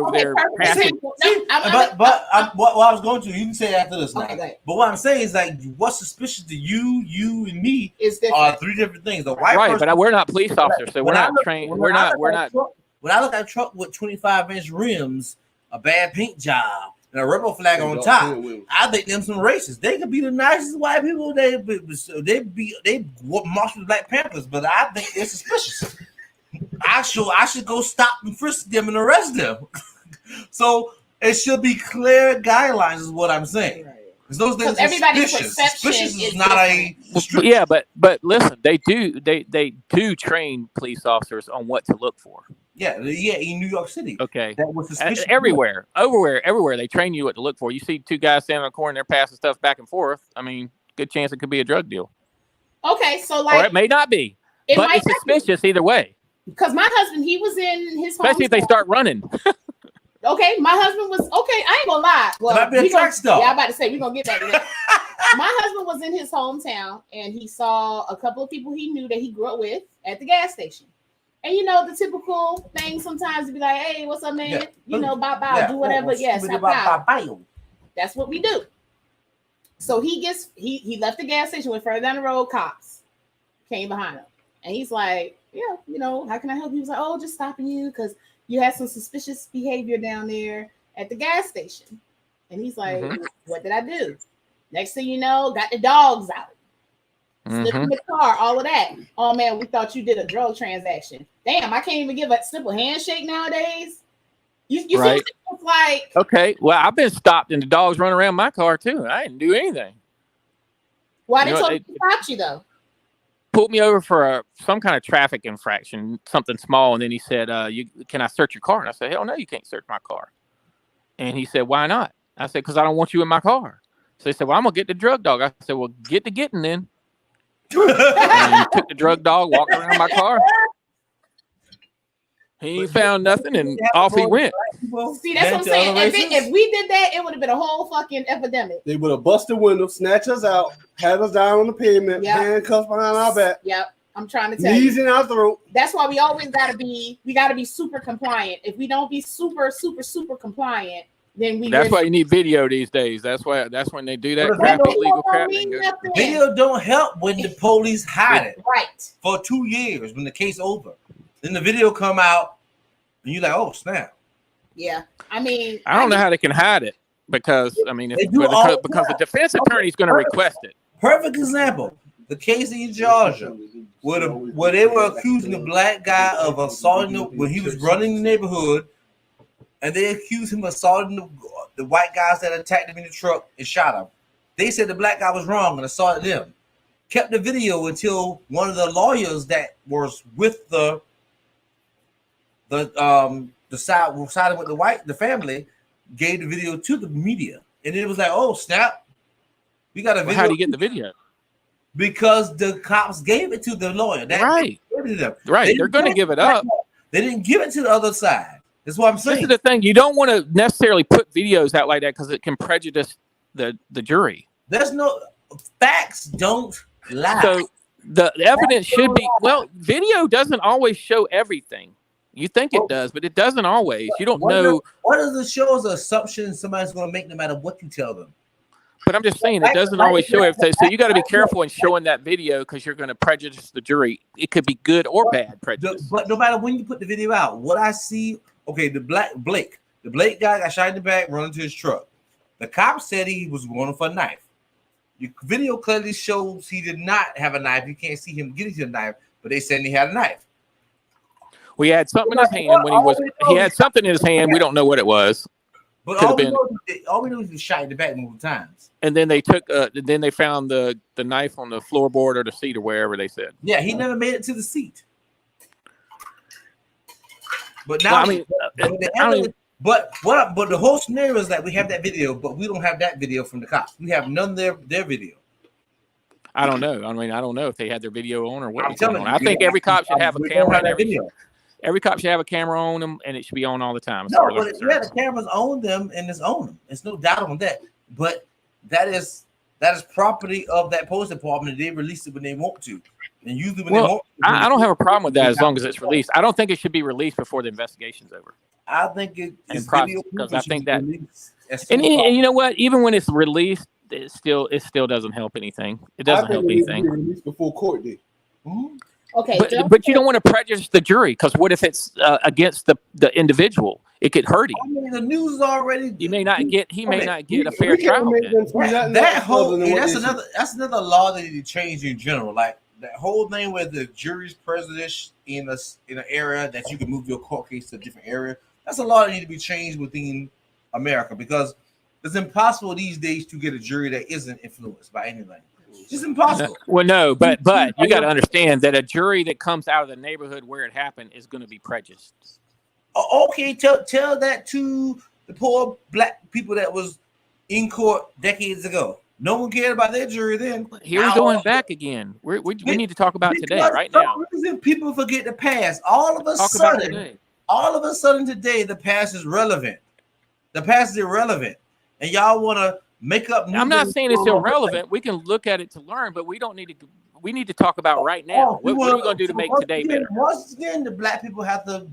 over there passing. What I was going to, you can say after this now. Okay, but what I'm saying is like what's suspicious to you and me is are three different things. The white Right, person, but we're not police officers, so we're not trained. We're not. When I look at a truck with 25-inch rims, a bad paint job, and a rebel flag on top, I think them some racists. They could be the nicest white people. They march with Black Panthers, but I think they're suspicious. I should go stop and frisk them and arrest them. So it should be clear guidelines, is what I'm saying. Because those things are suspicious. Suspicious is not a yeah, but listen, they do train police officers on what to look for. Yeah, in New York City. Okay. That was suspicious. Everywhere they train you what to look for. You see two guys standing on the corner, they're passing stuff back and forth. I mean, good chance it could be a drug deal. Okay, so Or it may not be, but it's suspicious either way. Because my husband, he was in his Especially if they start running. Okay, my husband was okay. I ain't gonna lie. Well, might be a track star. Yeah, I'm about to say we're gonna get back to that. My husband was in his hometown and he saw a couple of people he knew that he grew up with at the gas station. And you know the typical thing sometimes to be like, "Hey, what's up, man? Yeah. You know, bye, do whatever." Yes, that's what we do. So he left the gas station, went further down the road. Cops came behind him, and he's like, "Yeah, you know, how can I help you?" He was like, "Oh, just stopping you because you had some suspicious behavior down there at the gas station." And he's like, "What did I do?" Next thing you know, got the dogs out. Slip in the car, all of that. Oh man, we thought you did a drug transaction. Damn, I can't even give a simple handshake nowadays. You right. see what it's like? Okay, well, I've been stopped and the dogs run around my car too. I didn't do anything. Why they told you to stop you though? Pulled me over for some kind of traffic infraction, something small, and then he said, "Can I search your car?" And I said, "Hell no, you can't search my car." And he said, "Why not?" I said, "Because I don't want you in my car." So he said, "Well, I'm gonna get the drug dog." I said, "Well, get to getting then." And he took the drug dog, walked around my car. He ain't found nothing, and off he went. See, that's what I'm saying. If we did that, it would have been a whole fucking epidemic. They would have busted windows, snatched us out, had us down on the pavement, handcuffs behind our back. Yep. I'm trying to tell you. Knees in our throat. That's why we always gotta be super compliant. If we don't be super compliant, then we. That's why you need video these days. That's when they do that But crappy video legal don't crap. mean nothing. Video don't help when the police hide it Right. for 2 years when the case over. Then the video come out and you're like, oh snap. Yeah. I mean, I don't know how they can hide it because I mean, because the defense attorney is going to request it. Perfect example. The case in Georgia where they were accusing the black guy of assaulting when he was running the neighborhood, and they accused him of assaulting the white guys that attacked him in the truck and shot him. They said the black guy was wrong and assaulted them. Kept the video until one of the lawyers that was with the side with the family gave the video to the media, and it was like, oh snap, we got a video. How do you get the video? Because the cops gave it to the lawyer. Right. Right. They're going to give it up. They didn't give it to the other side. That's what I'm saying. This is the thing. You don't want to necessarily put videos out like that because it can prejudice the jury. There's no facts. Don't lie. So the evidence should be video doesn't always show everything. You think it does, but it doesn't always. You don't know. What is the show's assumption somebody's going to make no matter what you tell them? But I'm just saying it doesn't always show everything. So you got to be careful in showing that video because you're going to prejudice the jury. It could be good or bad prejudice. But no matter when you put the video out, what I see, okay, the Blake guy got shot in the back, running to his truck. The cop said he was going for a knife. Your video clearly shows he did not have a knife. You can't see him getting to the knife, but they said he had a knife. We had something in his hand when he had something in his hand. We don't know what it was. But all we know is he was shot in the back multiple times. And then they took. Then they found the knife on the floorboard or the seat or wherever they said. Yeah, he never made it to the seat. But now, but the whole scenario is that we have that video, but we don't have that video from the cops. We have none of their video. I don't know. I mean, I don't know if they had their video on or what. I think every cop should have a camera on every cop should have a camera on them, and it should be on all the time. No, but the cameras on them, and it's on them. There's no doubt on that. But that is property of that police department. They release it when they want to, and usually when they want to. I don't have a problem with that as long as it's released. I don't think it should be released before the investigation's over. I think it's because I think that, and you know what? Even when it's released, it still doesn't help anything. It doesn't help anything. Released before court date. Mm-hmm. Okay, but you don't want to prejudice the jury because what if it's against the individual? It could hurt him. I mean, the news is already. He may not get a fair trial. That's another law that you change in general. Like that whole thing where the jury's prejudice in an area that you can move your court case to a different area. That's a law that need to be changed within America because it's impossible these days to get a jury that isn't influenced by anything. It's just impossible. Well, no, but you got to understand that a jury that comes out of the neighborhood where it happened is going to be prejudiced. Okay, tell that to the poor black people that was in court decades ago. No one cared about their jury then. Here we're going back again. We need to talk about today, right now. People forget the past. All of a sudden today, the past is relevant. The past is irrelevant, and y'all want to make up. I'm not saying it's irrelevant. We can look at it to learn, but we don't need to. We need to talk about right now. What are we going to do to make today better? Once again, the black people have to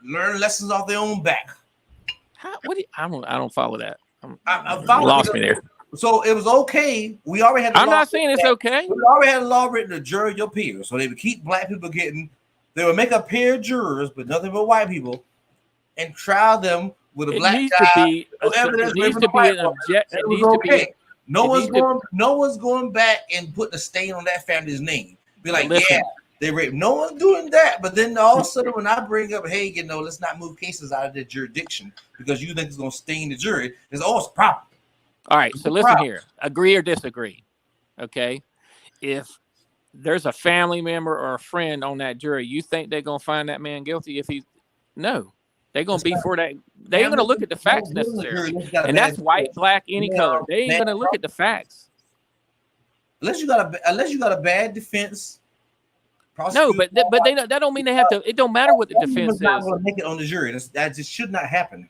learn lessons off their own back. I don't follow that. I lost me there. So it was okay. We already had. I'm not saying it's okay. We already had a law written to jury your peers, so they would keep black people getting. They would make a pair of jurors, but nothing but white people, and trial them with a black guy. It needs to be an object. It needs to be. No one's going back and putting a stain on that family's name. Be like, yeah, they raped. No one's doing that. But then all of a sudden, when I bring up, hey, let's not move cases out of their jurisdiction because you think it's going to stain the jury, it's a problem. All right, so listen here. Agree or disagree, okay? If there's a family member or a friend on that jury, you think they're going to find that man guilty if no. They're going to be for that. They ain't going to look at the facts necessarily. And that's white, black, any color. They ain't going to look at the facts. Unless you got a bad defense. No, but that don't mean they have to. It don't matter what the defense is. Not going to make it on the jury. That just should not happen.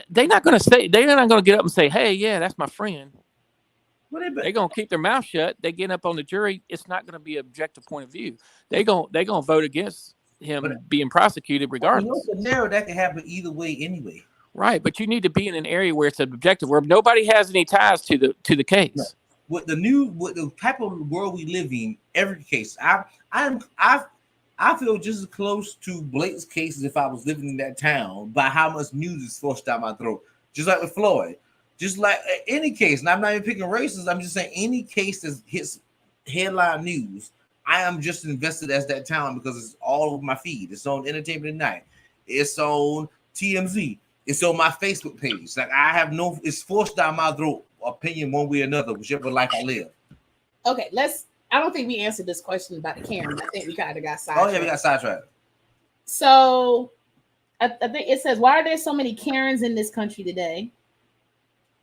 They're not going to get up and say, "Hey, yeah, that's my friend." They're gonna keep their mouth shut. They get up on the jury. It's not gonna be an objective point of view. They gonna vote against him being prosecuted regardless. Scenario that can happen either way anyway. Right, but you need to be in an area where it's objective, where nobody has any ties to the case. No. With the type of world we live in, every case, I feel just as close to Blake's case as if I was living in that town by how much news is forced down my throat. Just like with Floyd, just like any case, and I'm not even picking races. I'm just saying any case that hits headline news, I am just invested as that town because it's all over my feed. It's on Entertainment Tonight. It's on TMZ. It's on my Facebook page. Like it's forced down my throat. Opinion one way or another, whichever life I live. Okay, I don't think we answered this question about the Karen. I think we kind of got sidetracked. Oh yeah, we got sidetracked. So I think it says, why are there so many Karens in this country today?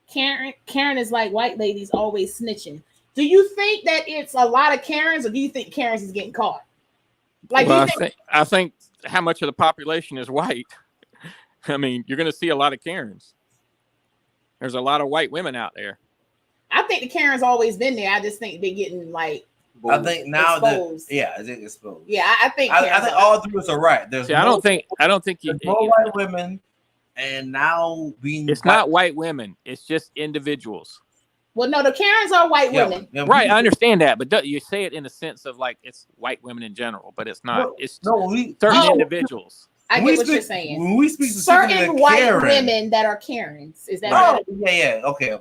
Karen is like white ladies always snitching. Do you think that it's a lot of Karens, or do you think Karens is getting caught? Like, well, I think how much of the population is white? I mean, you're going to see a lot of Karens. There's a lot of white women out there. I think the Karen's always been there. I just think they're getting like. I think now exposed. It's exposed. Yeah, I think all three of us are right. I don't think you. More white women, and now being. It's not white women. It's just individuals. Well, no, the Karens are white women. Yeah, right, I understand that, but you say it in the sense of like it's white women in general, but it's not. It's certain individuals. I get what you're saying. When we speak certain white women that are Karens, is that right? Yeah. Okay.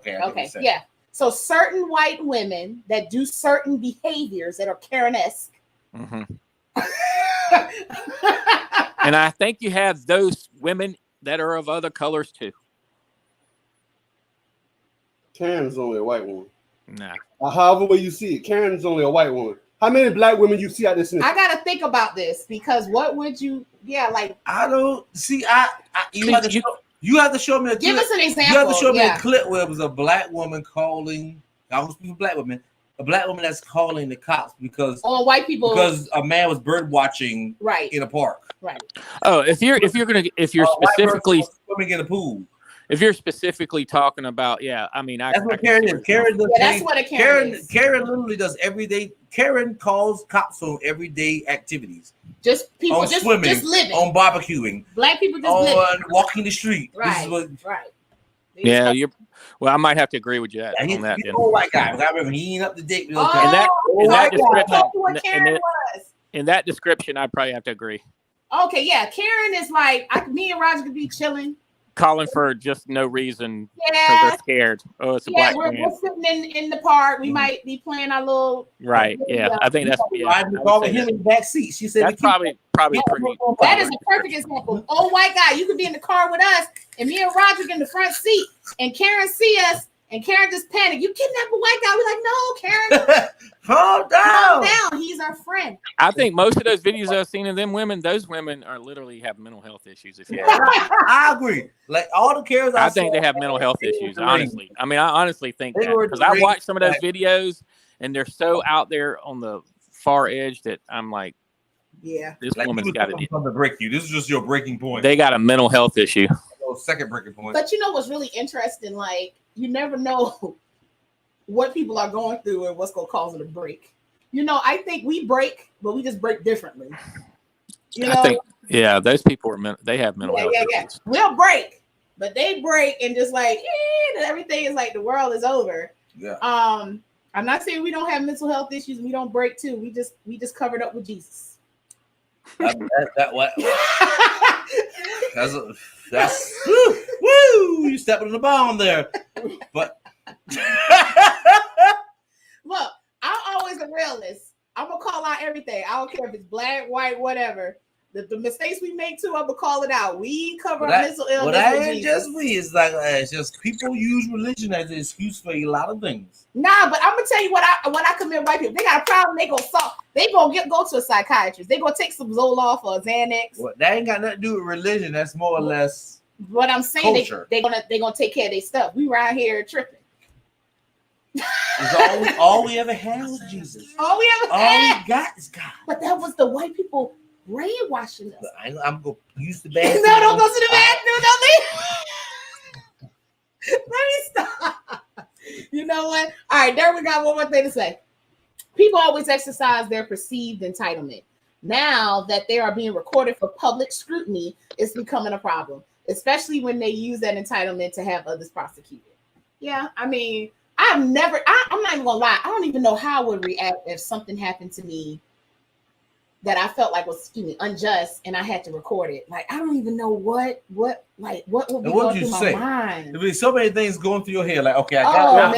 Yeah. So certain white women that do certain behaviors that are Karen-esque. Mm-hmm. And I think you have those women that are of other colors too. Karen's only a white woman. Nah. However way you see it, Karen's only a white woman. How many black women you see out this? I gotta think about this because what would you? Yeah, like I don't see. You have to show me a clip. Give us an example. You have to show me a clip where it was a black woman calling. I don't speak for black women. A black woman that's calling the cops because on white people because a man was bird watching in a park. Right. Oh, if you're specifically swimming in a pool. If you're specifically talking about, that's what Karen is. Karen does. That's what a Karen is. Karen literally does everyday. Karen calls cops on everyday activities. Just people on just swimming, just living, on barbecuing, black people just on living, walking the street. Right. Yeah, well, I might have to agree with you on that. He's an old white guy. I remember he ain't up to date. In that description, I'd probably have to agree. Okay, yeah, Karen is like me and Roger could be chilling. Calling for just no reason because they're scared. Oh, it's a black man. We're sitting in the park. We might be playing our little I think that's calling him in the back seat. She said that's probably pretty. That is a perfect example. Old white guy, you could be in the car with us, and me and Roger in the front seat, and Karen see us, and Karen just panic. You kidnapped a white guy? We're like, no, Karen. Calm down. He's our friend. I think most of those videos I've seen of those women are literally have mental health issues. If you I agree. Like all the Karens, I think they have mental health issues. Honestly, I mean, I honestly think that because I watched some of those videos and they're so out there on the far edge that I'm like, this woman's got to break you. This is just your breaking point. They got a mental health issue. Second breaking point. But you know what's really interesting? Like you never know what people are going through and what's going to cause them to break. You know, I think we break, but we just break differently. You know? I think, those people they have mental health issues. We'll break, but they break and just like, everything is like the world is over. Yeah. I'm not saying we don't have mental health issues. We don't break too. We just covered up with Jesus. That's woo! You stepping on the bomb there, but look, I'm always a realist. I'm gonna call out everything. I don't care if it's black, white, whatever. The mistakes we make too, I'm gonna call it out. We cover our mental illness. Well, that ain't just me. It's like it's just people use religion as an excuse for a lot of things. Nah, but I'm gonna tell you what I commit white people. They got a problem. They gonna go to a psychiatrist. They gonna take some Zoloft or Xanax. Well, that ain't got nothing to do with religion. That's more or less what I'm saying. Culture. They gonna take care of their stuff. We right here tripping. all we ever had was Jesus. All we got is God. But that was the white people brainwashing us. I'm gonna use the bathroom. No, don't go to the bathroom. Don't leave. Let me stop. You know what? All right, there we got one more thing to say. People always exercise their perceived entitlement. Now that they are being recorded for public scrutiny, it's becoming a problem, especially when they use that entitlement to have others prosecuted. Yeah, I mean, I'm not even gonna lie. I don't even know how I would react if something happened to me that I felt like was unjust and I had to record it. Like, I don't even know what would be going through my mind. There'd be so many things going through your head. Like, okay, I gotta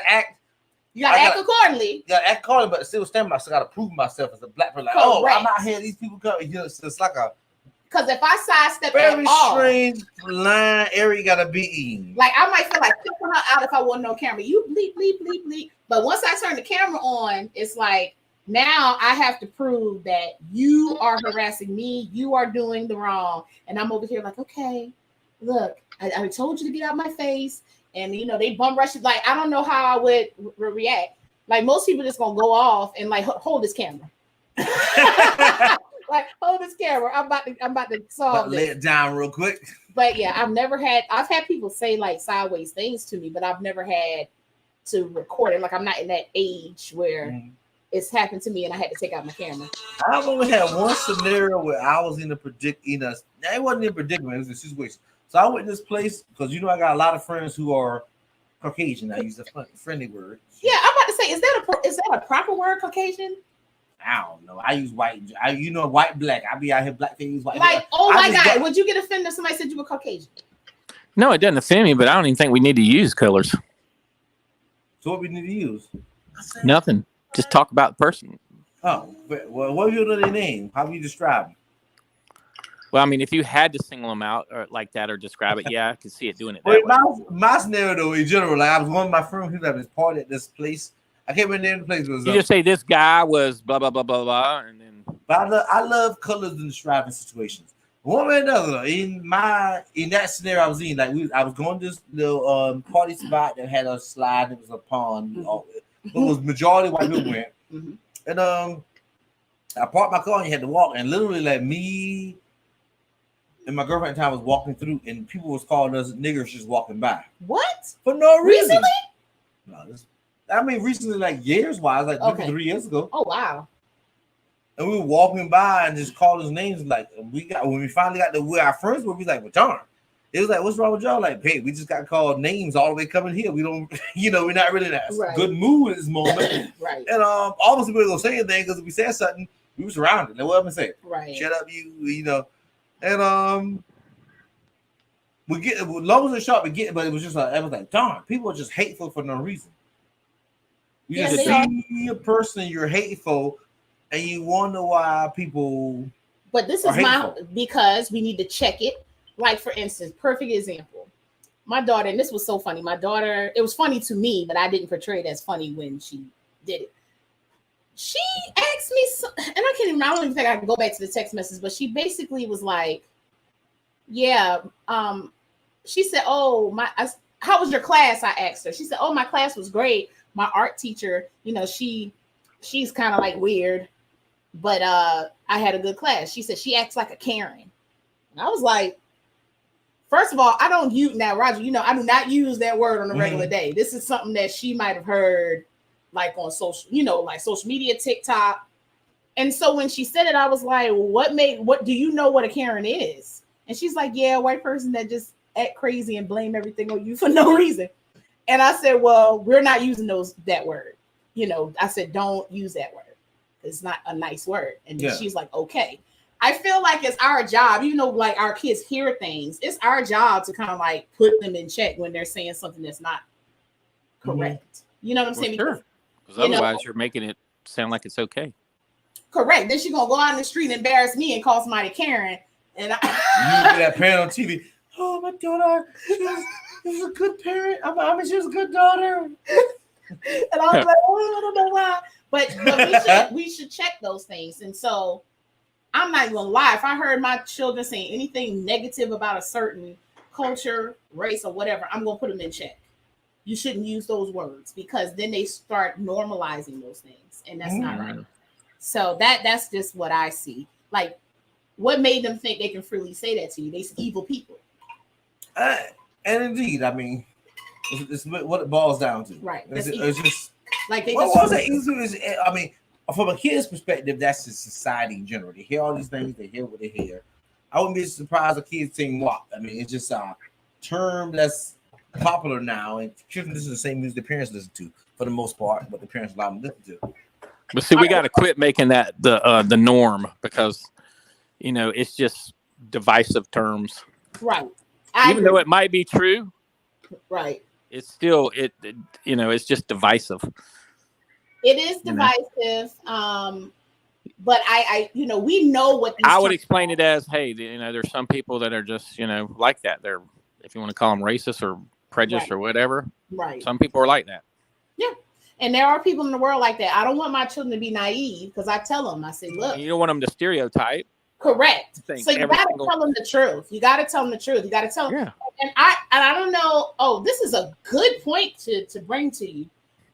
act. You gotta act accordingly. You gotta act accordingly, but still stand myself. I gotta prove myself as a black person. Like, I'm out here. These people come. It's like a. Because if I sidestep very strange line area, you gotta be in. Like, I might feel like kicking her out if I wasn't on camera. You bleep, bleep, bleep, bleep. But once I turn the camera on, it's like, now I have to prove that you are harassing me. You are doing the wrong. And I'm over here like, okay, look, I told you to get out my face. And, they bum rush it. Like, I don't know how I would react. Like, most people just going to go off and, like, hold this camera. Like, hold this camera. I'm about to solve this. Lay it down real quick. But, yeah, I've had people say, like, sideways things to me, but I've never had to record it. Like, I'm not in that age where it's happened to me and I had to take out my camera. I've only had one scenario where I was in a predicament. It wasn't in a predicament, it was a situation. So I went in this place because I got a lot of friends who are Caucasian. I use a friendly word. Yeah, I'm about to say, is that a proper word, Caucasian? I don't know. I use white. White, black. I be out here black things, white. Like, oh my God, would you get offended if somebody said you were Caucasian? No, it doesn't offend me, but I don't even think we need to use colors. So what we need to use? Nothing. Just talk about the person. Oh, well, what do you know their name? How do you describe them? Well, I mean, if you had to single them out or like that or describe it, yeah, I could see it doing it that way. My scenario, though, in general, like I was one of my friends who had this party at this place. I can't remember the name of the place. You just say this guy was blah, blah, blah, blah, blah, and then. But I love colors in striving situations. One way or another, in that scenario I was in, like I was going to this little party spot that had a slide. It was a pond. It was majority white people went. And I parked my car and you had to walk. And literally, like me and my girlfriend at the time was walking through, and people was calling us niggers just walking by. What? For no reason. Recently? No, recently, like years-wise, like 3 years ago. Oh, wow. And we were walking by and just called his names. Like, when we finally got to where our friends were, we was like, well, darn. It was like, what's wrong with y'all? Like, hey, we just got called names all the way coming here. We don't, we're not really in that good mood at this moment. Right. And almost people gonna say anything because if we said something, we were surrounded. They wouldn't say, right. Shut up, And we get long as it's short, but it was just like, darn, people are just hateful for no reason. You just see a person, you're hateful, and you wonder why people. But this is because we need to check it. Like, for instance, perfect example. My daughter, and this was so funny. My daughter, it was funny to me, but I didn't portray it as funny when she did it. She asked me, and I don't even think I can go back to the text message, but she basically was like, yeah, she said, how was your class? I asked her. She said, my class was great. My art teacher, she's kind of like weird, but I had a good class. She said she acts like a Karen. And I was like, first of all, I don't use now, Roger, I do not use that word on a regular day. This is something that she might have heard like on social, like social media, TikTok. And so when she said it, I was like, what do you know what a Karen is? And she's like, yeah, a white person that just act crazy and blame everything on you for no reason. And I said, well, we're not using that word. I said, don't use that word. It's not a nice word. And she's like, okay. I feel like it's our job, even though like our kids hear things, it's our job to kind of like put them in check when they're saying something that's not correct. You know what I'm saying? Sure. Because otherwise you're making it sound like it's okay. Correct. Then she's going to go out in the street and embarrass me and call somebody Karen. And you get that parent on TV. Oh, my daughter, she's a good parent. I mean, she was a good daughter. And I was like, I don't know why. But we should check those things. And so I'm not gonna lie. If I heard my children saying anything negative about a certain culture, race, or whatever, I'm gonna put them in check. You shouldn't use those words because then they start normalizing those things, and that's not right. So that's just what I see. Like, what made them think they can freely say that to you? They're evil people. And indeed, I mean, It's what it boils down to. Right. It's just like they what just was it? Is I mean, from a kid's perspective, that's the society in general. They hear all these things. They hear what they hear. I wouldn't be surprised if kids sing WAP. I mean, it's just a term that's popular now, and children listen to the same music their parents listen to for the most part, but the parents allow them to listen to. But see, we got to quit making that the norm, because it's just divisive terms. Right. Even though it might be true, right, it's still it's just divisive. It is divisive. But I we know what I would explain it as, hey, there's some people that are just like that. They're, if you want to call them racist or prejudiced or whatever. Right. Some people are like that. Yeah. And there are people in the world like that. I don't want my children to be naive, because I tell them, I say, look, you don't want them to stereotype. Correct. So you got to tell them the truth. You got to tell them the truth. You got to tell them. Yeah. And I don't know. Oh, this is a good point to bring to you.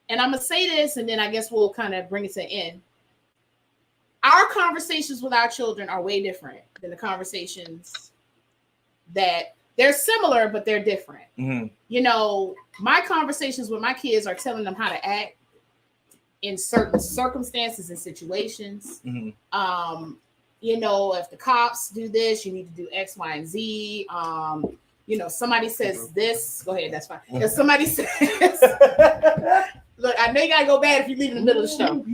And I'm gonna say this, and then I guess we'll kind of bring it to an end. Our conversations with our children are way different than the conversations that they're similar, but they're different. Mm-hmm. My conversations with my kids are telling them how to act in certain circumstances and situations. Mm-hmm. If the cops do this, you need to do X, Y, and Z. Somebody says this, go ahead, that's fine. If somebody says, look, I know you gotta go bad if you leave in the middle of the show.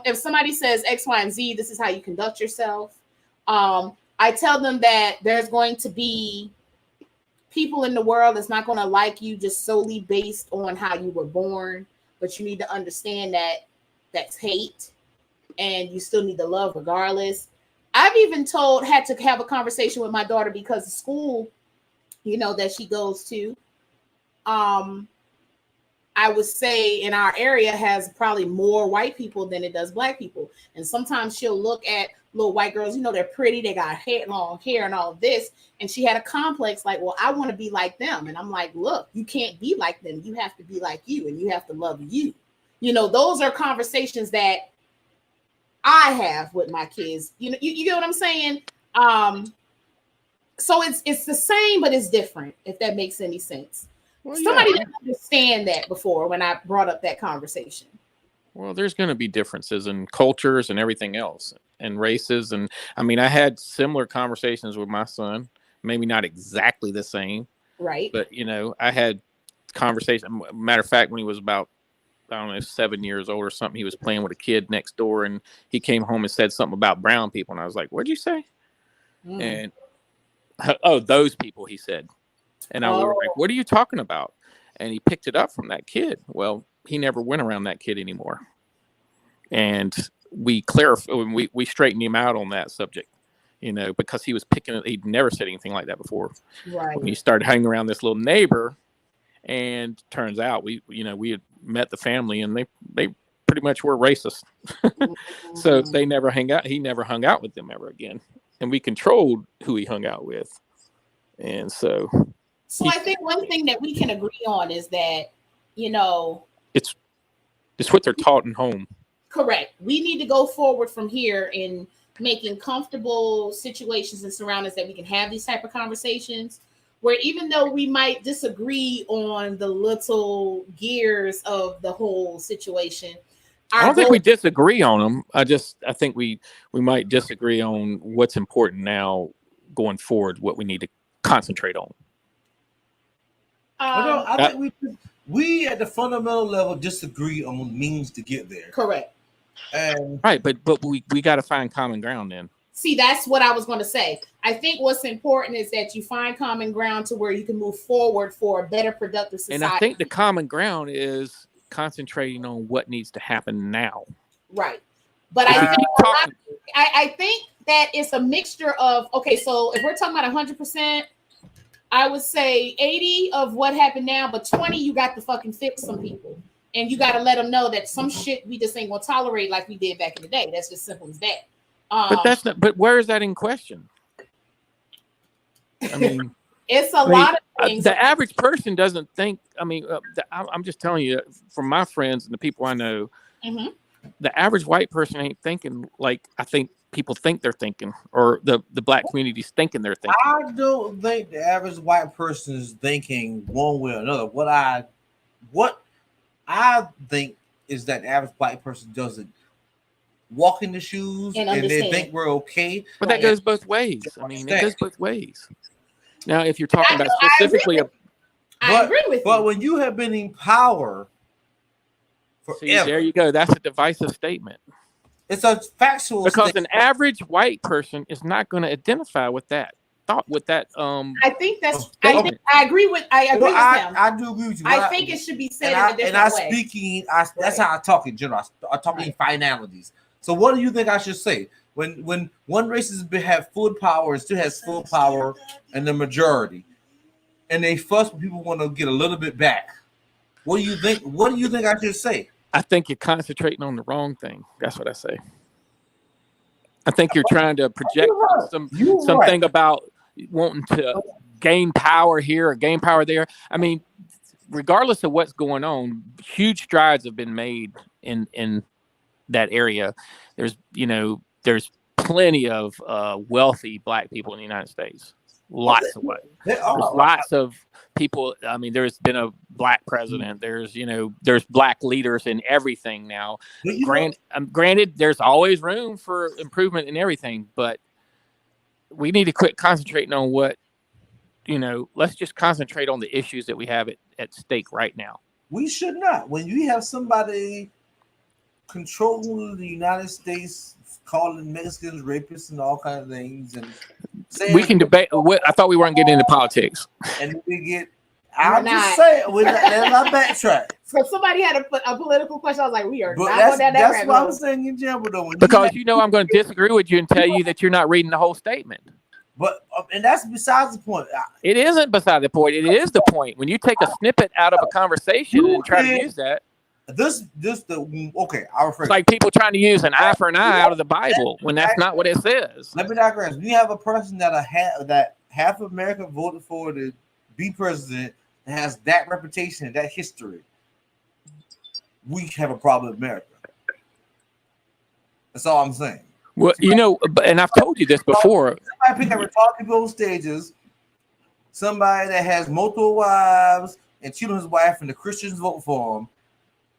If somebody says X, Y, and Z, this is how you conduct yourself. I tell them that there's going to be people in the world that's not going to like you just solely based on how you were born, but you need to understand that that's hate, and you still need to love regardless. I've even had to have a conversation with my daughter because the school, that she goes to, I would say in our area has probably more white people than it does black people. And sometimes she'll look at little white girls, they're pretty, they got long hair and all of this. And she had a complex like, well, I want to be like them. And I'm like, look, you can't be like them. You have to be like you, and you have to love you. Those are conversations that I have with my kids. You get what I'm saying? So it's the same, but it's different, if that makes any sense. Well, somebody didn't understand that before when I brought up that conversation. Well, there's going to be differences in cultures and everything else, and races. And I mean, I had similar conversations with my son, maybe not exactly the same. Right. But, I had conversations. Matter of fact, when he was about, I don't know, 7 years old or something, he was playing with a kid next door, and he came home and said something about brown people. And I was like, what'd you say? And, oh, those people, he said. And I was like, what are you talking about? And he picked it up from that kid. Well, he never went around that kid anymore. And we clarified, we straightened him out on that subject, because he was picking it. He'd never said anything like that before. Right. When he started hanging around this little neighbor, and turns out we had met the family, and they pretty much were racist. So they never hung out. He never hung out with them ever again. And we controlled who he hung out with. And so I think one thing that we can agree on is that, it's what they're taught in home. Correct. We need to go forward from here in making comfortable situations and surroundings that we can have these type of conversations, where even though we might disagree on the little gears of the whole situation, I don't think we disagree on them. I think we might disagree on what's important now going forward, what we need to concentrate on. I think we at the fundamental level disagree on means to get there. Correct. And right, but we got to find common ground then. See, that's what I was going to say. I think what's important is that you find common ground to where you can move forward for a better, productive society. And I think the common ground is concentrating on what needs to happen now. Right. But I think that it's a mixture of, okay, so if we're talking about 100%, I would say 80 of what happened now, but 20, you got to fucking fix some people. And you got to let them know that some shit we just ain't going to tolerate like we did back in the day. That's just simple as that. But where is that in question? I mean, it's a lot of things. The average person doesn't think. I mean, I'm just telling you, from my friends and the people I know, the average white person ain't thinking like I think people think they're thinking, or the black community's thinking they're thinking. I don't think the average white person is thinking one way or another. What I think is that the average white person doesn't walk in the shoes And and they understand. think we're okay. But that Right. goes both ways. I mean, it goes both ways. Now, if you're talking about I specifically, agree with But you. when you have been in power see, forever, there you go. That's a divisive statement. it's a factual Because statement. an average white person is not going to identify with that thought, with that I think that's. statement. I agree with. I agree with him. I do agree with you. I think it should be said in a different and I way. speaking. That's how I talk in general. I talk in finalities. So what do you think I should say when one race have full power and still has full power and the majority, and they fuss when people want to get a little bit back? What do you think? What do you think I should say? I think you're concentrating on the wrong thing. That's what I say. I think you're trying to project something about wanting to gain power here or gain power there. I mean, regardless of what's going on, huge strides have been made in that area. There's plenty of wealthy black people in the United States. Lots of what. There's lots of people. I mean, there's been a black president. There's black leaders in everything now. Granted, there's always room for improvement in everything, but we need to quit concentrating on what, let's just concentrate on the issues that we have at stake right now. We should not. When you have somebody controlling the United States, calling Mexicans rapists and all kinds of things, and saying we can debate. I thought we weren't getting into politics. And we get. I'm just saying, let's not backtrack. So somebody had a political question. I was like, we are But not going down that that's rabbit what hole. I'm saying in general, though. Because I'm going to disagree with you and tell you that you're not reading the whole statement. But and that's besides the point. It isn't beside the point. It is the point. When you take a snippet out of a conversation and try to use that. I'll refer. It's like people trying to use an eye for an eye out of the Bible when that's not what it says. Let me digress. We have a person that half of America voted for to be president and has that reputation and that history. We have a problem with America. That's all I'm saying. Well, and I've told you this before. Somebody pick up retarded people on stages. Somebody that has multiple wives and cheat on his wife, and the Christians vote for him.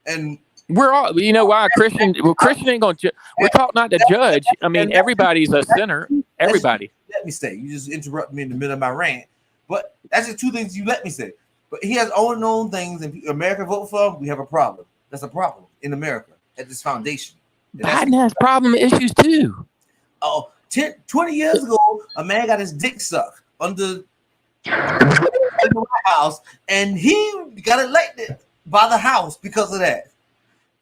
And we're all, why Christian ain't going to, we're taught not to judge. I mean, everybody's a sinner. Everybody. Let me say, you just interrupt me in the middle of my rant. But that's the two things you let me say. But he has own known things, and America vote for him, we have a problem. That's a problem in America at this foundation. And Biden has problem issues too. 20 years ago, a man got his dick sucked under the White House, and he got elected by the House because of that.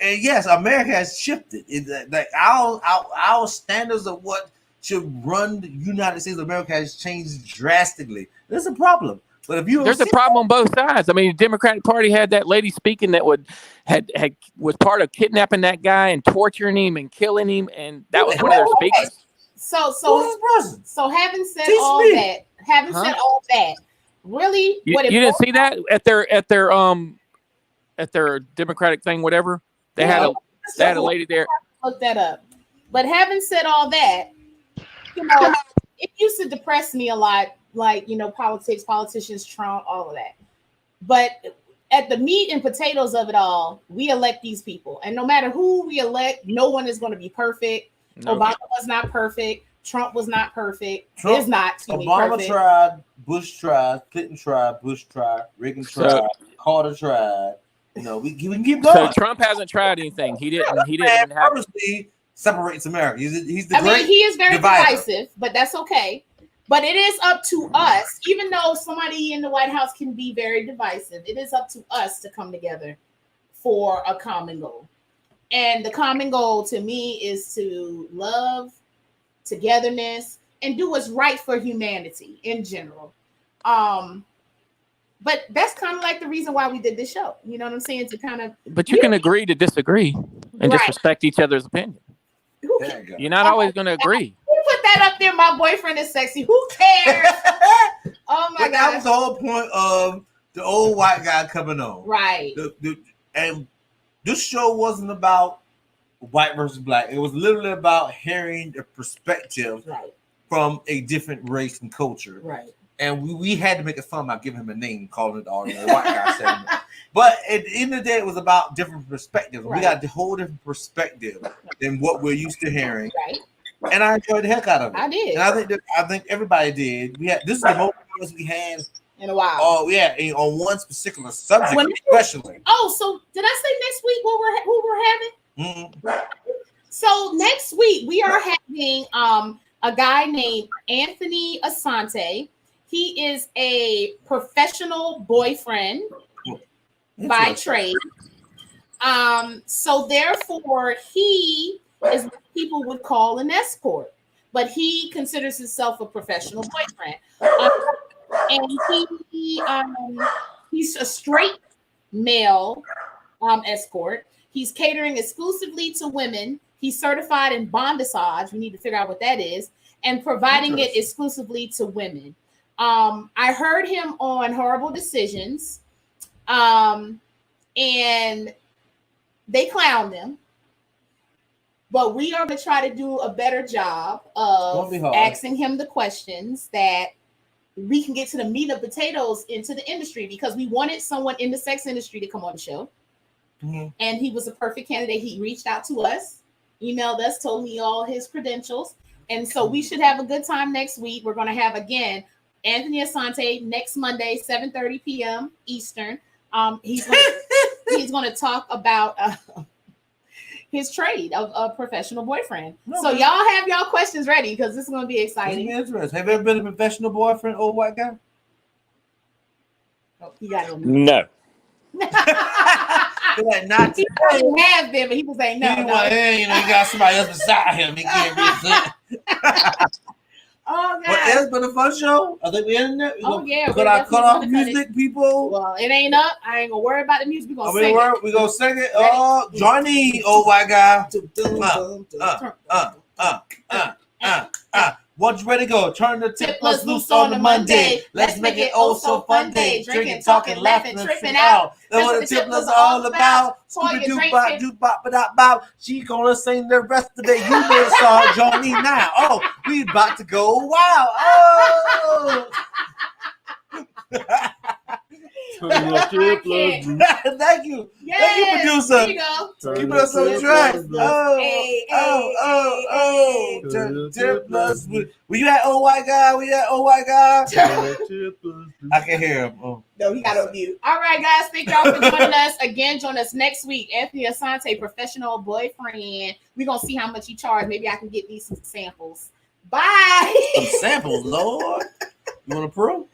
And yes, America has shifted. Like our standards of what should run the United States of America has changed drastically. There's a problem. But if there's a problem on both sides. I mean, the Democratic Party had that lady speaking that was part of kidnapping that guy and torturing him and killing him, and that was one of their speakers. So having said all that, really, you didn't see that at their Democratic thing, whatever they had a lady there. Look that up. But having said all that, it used to depress me a lot. Like, politics, politicians, Trump, all of that. But at the meat and potatoes of it all, we elect these people. And no matter who we elect, no one is going to be perfect. No. Obama was not perfect. Trump was not perfect. Is not. Obama perfect. tried. Bush tried. Clinton tried. Bush tried. Reagan tried. Carter tried. We can keep going. So Trump hasn't tried anything. He didn't purposely separates America. He's the he is very divisive, but that's okay. But it is up to us, even though somebody in the White House can be very divisive, it is up to us to come together for a common goal. And the common goal to me is to love, togetherness, and do what's right for humanity in general. But that's kind of like the reason why we did this show. You know what I'm saying? To kind of. But you can agree to disagree and just respect each other's opinion. You're not always going to agree. Put that up there. My boyfriend is sexy. Who cares? Oh my God! That was the whole point of the old white guy coming on, right? And this show wasn't about white versus black. It was literally about hearing the perspective Right. from a different race and culture. Right. And we had to make it fun by giving him a name, calling it the ordinary white guy segment. But at the end of the day, it was about different perspectives. Right. We got the whole different perspective than what we're used to hearing. Right. And I enjoyed the heck out of it. I did. And I think everybody did. This is the most fun we had In a while. Oh yeah, and on one particular subject, When- especially. Oh, so did I say next week what we're having? Mhm. So next week we are having a guy named Anthony Asante. He is a professional boyfriend by trade. So therefore he is what people would call an escort, but he considers himself a professional boyfriend. And he's a straight male escort. He's catering exclusively to women. He's certified in bondage. We need to figure out what that is, and providing it exclusively to women. I heard him on Horrible Decisions, and they clowned him. But we are going to try to do a better job of asking him the questions that we can get to the meat and potatoes into the industry, because we wanted someone in the sex industry to come on the show. Mm-hmm. And he was a perfect candidate. He reached out to us, emailed us, told me all his credentials. And so we should have a good time next week. We're going to have, again, Anthony Asante next Monday, 7:30 p.m. Eastern. He's going to talk about his trade of a professional boyfriend. No, so y'all have y'all questions ready, because this is going to be exciting. Have you ever been a professional boyfriend, old white guy? Oh, you got him. No. Like, not he probably have been, but he was saying no. You got somebody else beside him. He can't be Oh, God. But it's been a fun show. I think we're in there. Yeah. Could I cut off music, people? Well, it ain't up. I ain't gonna worry about the music. We're gonna sing it. We're gonna sing it. Oh, Johnny, old white guy. Once you ready to go, turn the Tipplers loose on the Monday. Let's make it oh so fun day. Drinking, talking, laughing, tripping out. That's what the Tipplers are all about. Scooby-Doo-Bop, she gonna sing the rest of it. You better saw Johnny now. Oh, we about to go wow. Oh. Thank you. Thank you, producer. Keep us on track. Tipplers. Were you at old white guy? I can hear him. Oh. No, he got on mute. All right, guys. Thank y'all for joining us. Again, join us next week. Anthony Asante, professional boyfriend. We're gonna see how much he charged. Maybe I can get these some samples. Bye. Some samples, Lord. You want to prove?